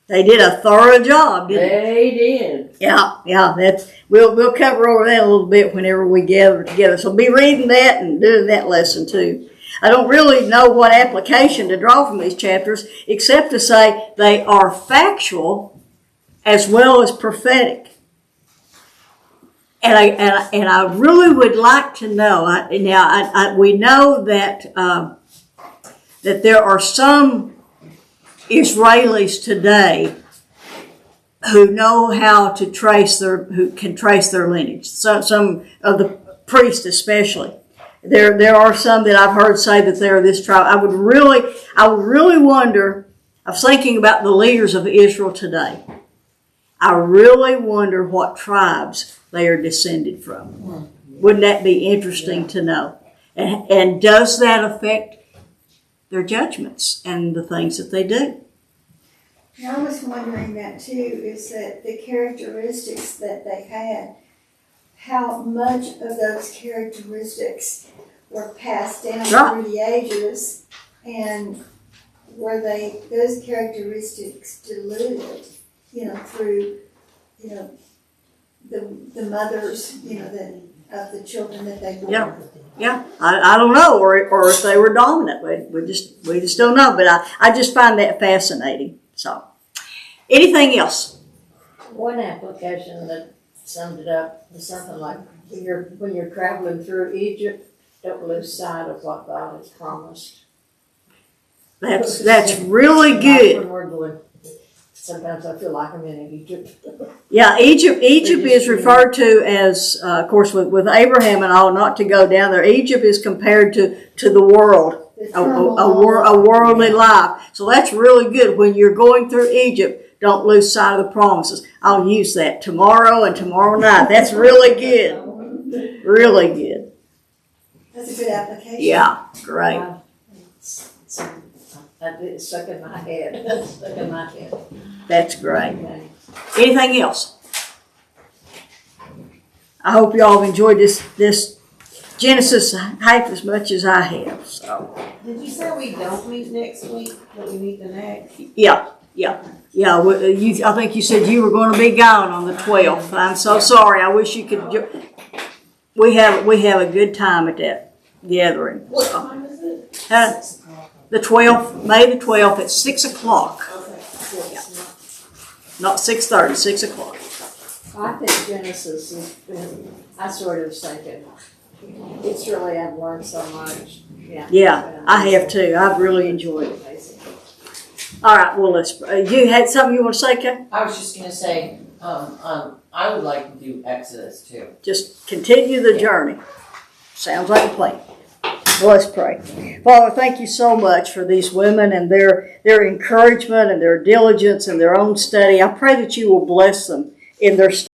They did a thorough job, didn't they? They did. Yeah. That's we'll cover over that a little bit whenever we gather together. So be reading that and doing that lesson too. I don't really know what application to draw from these chapters, except to say they are factual as well as prophetic. And I really would like to know. We know that that there are some Israelis today who know how to who can trace their lineage. Some of the priests especially. There are some that I've heard say that they're this tribe. I would really wonder. I was thinking about the leaders of Israel today. I really wonder what tribes they are descended from. Wouldn't that be interesting to know? And does that affect their judgments and the things that they do? I was wondering that too, is that the characteristics that they had, how much of those characteristics were passed down through the ages, and were those characteristics diluted, through, the mothers, of the children that they bore. Yeah. I don't know, or if they were dominant. We just don't know. But I just find that fascinating. So, anything else? One application that summed it up was something like, when you're traveling through Egypt, don't lose sight of what God has promised. That's really good. When we're going, sometimes I feel like I'm in Egypt. Yeah, Egypt is referred to as, of course, with Abraham and all, not to go down there. Egypt is compared to the world, a worldly life. So that's really good. When you're going through Egypt, don't lose sight of the promises. I'll use that tomorrow and tomorrow night. That's really good. Really good. That's a good application. Yeah, great. It's stuck in my head. That's great. Anything else? I hope you all have enjoyed this Genesis half as much as I have. So. Did you say we don't meet next week, but we meet the next? Yeah. I think you said you were going to be gone on the 12th. I'm so sorry. I wish you could. We have a good time at that gathering. What time is it? The 12th, May the 12th at 6 o'clock. Okay. Yeah. Not 6:30, 6 o'clock. I think Genesis has been, I sort of thinking, it's really, I've learned so much. Yeah, I have too. I've really enjoyed it. All right, well, you had something you want to say, Kay? I was just gonna say, I would like to do Exodus too. Just continue the journey. Sounds like a plan. Well, let's pray. Father, thank you so much for these women and their encouragement and their diligence and their own study. I pray that you will bless them in their study.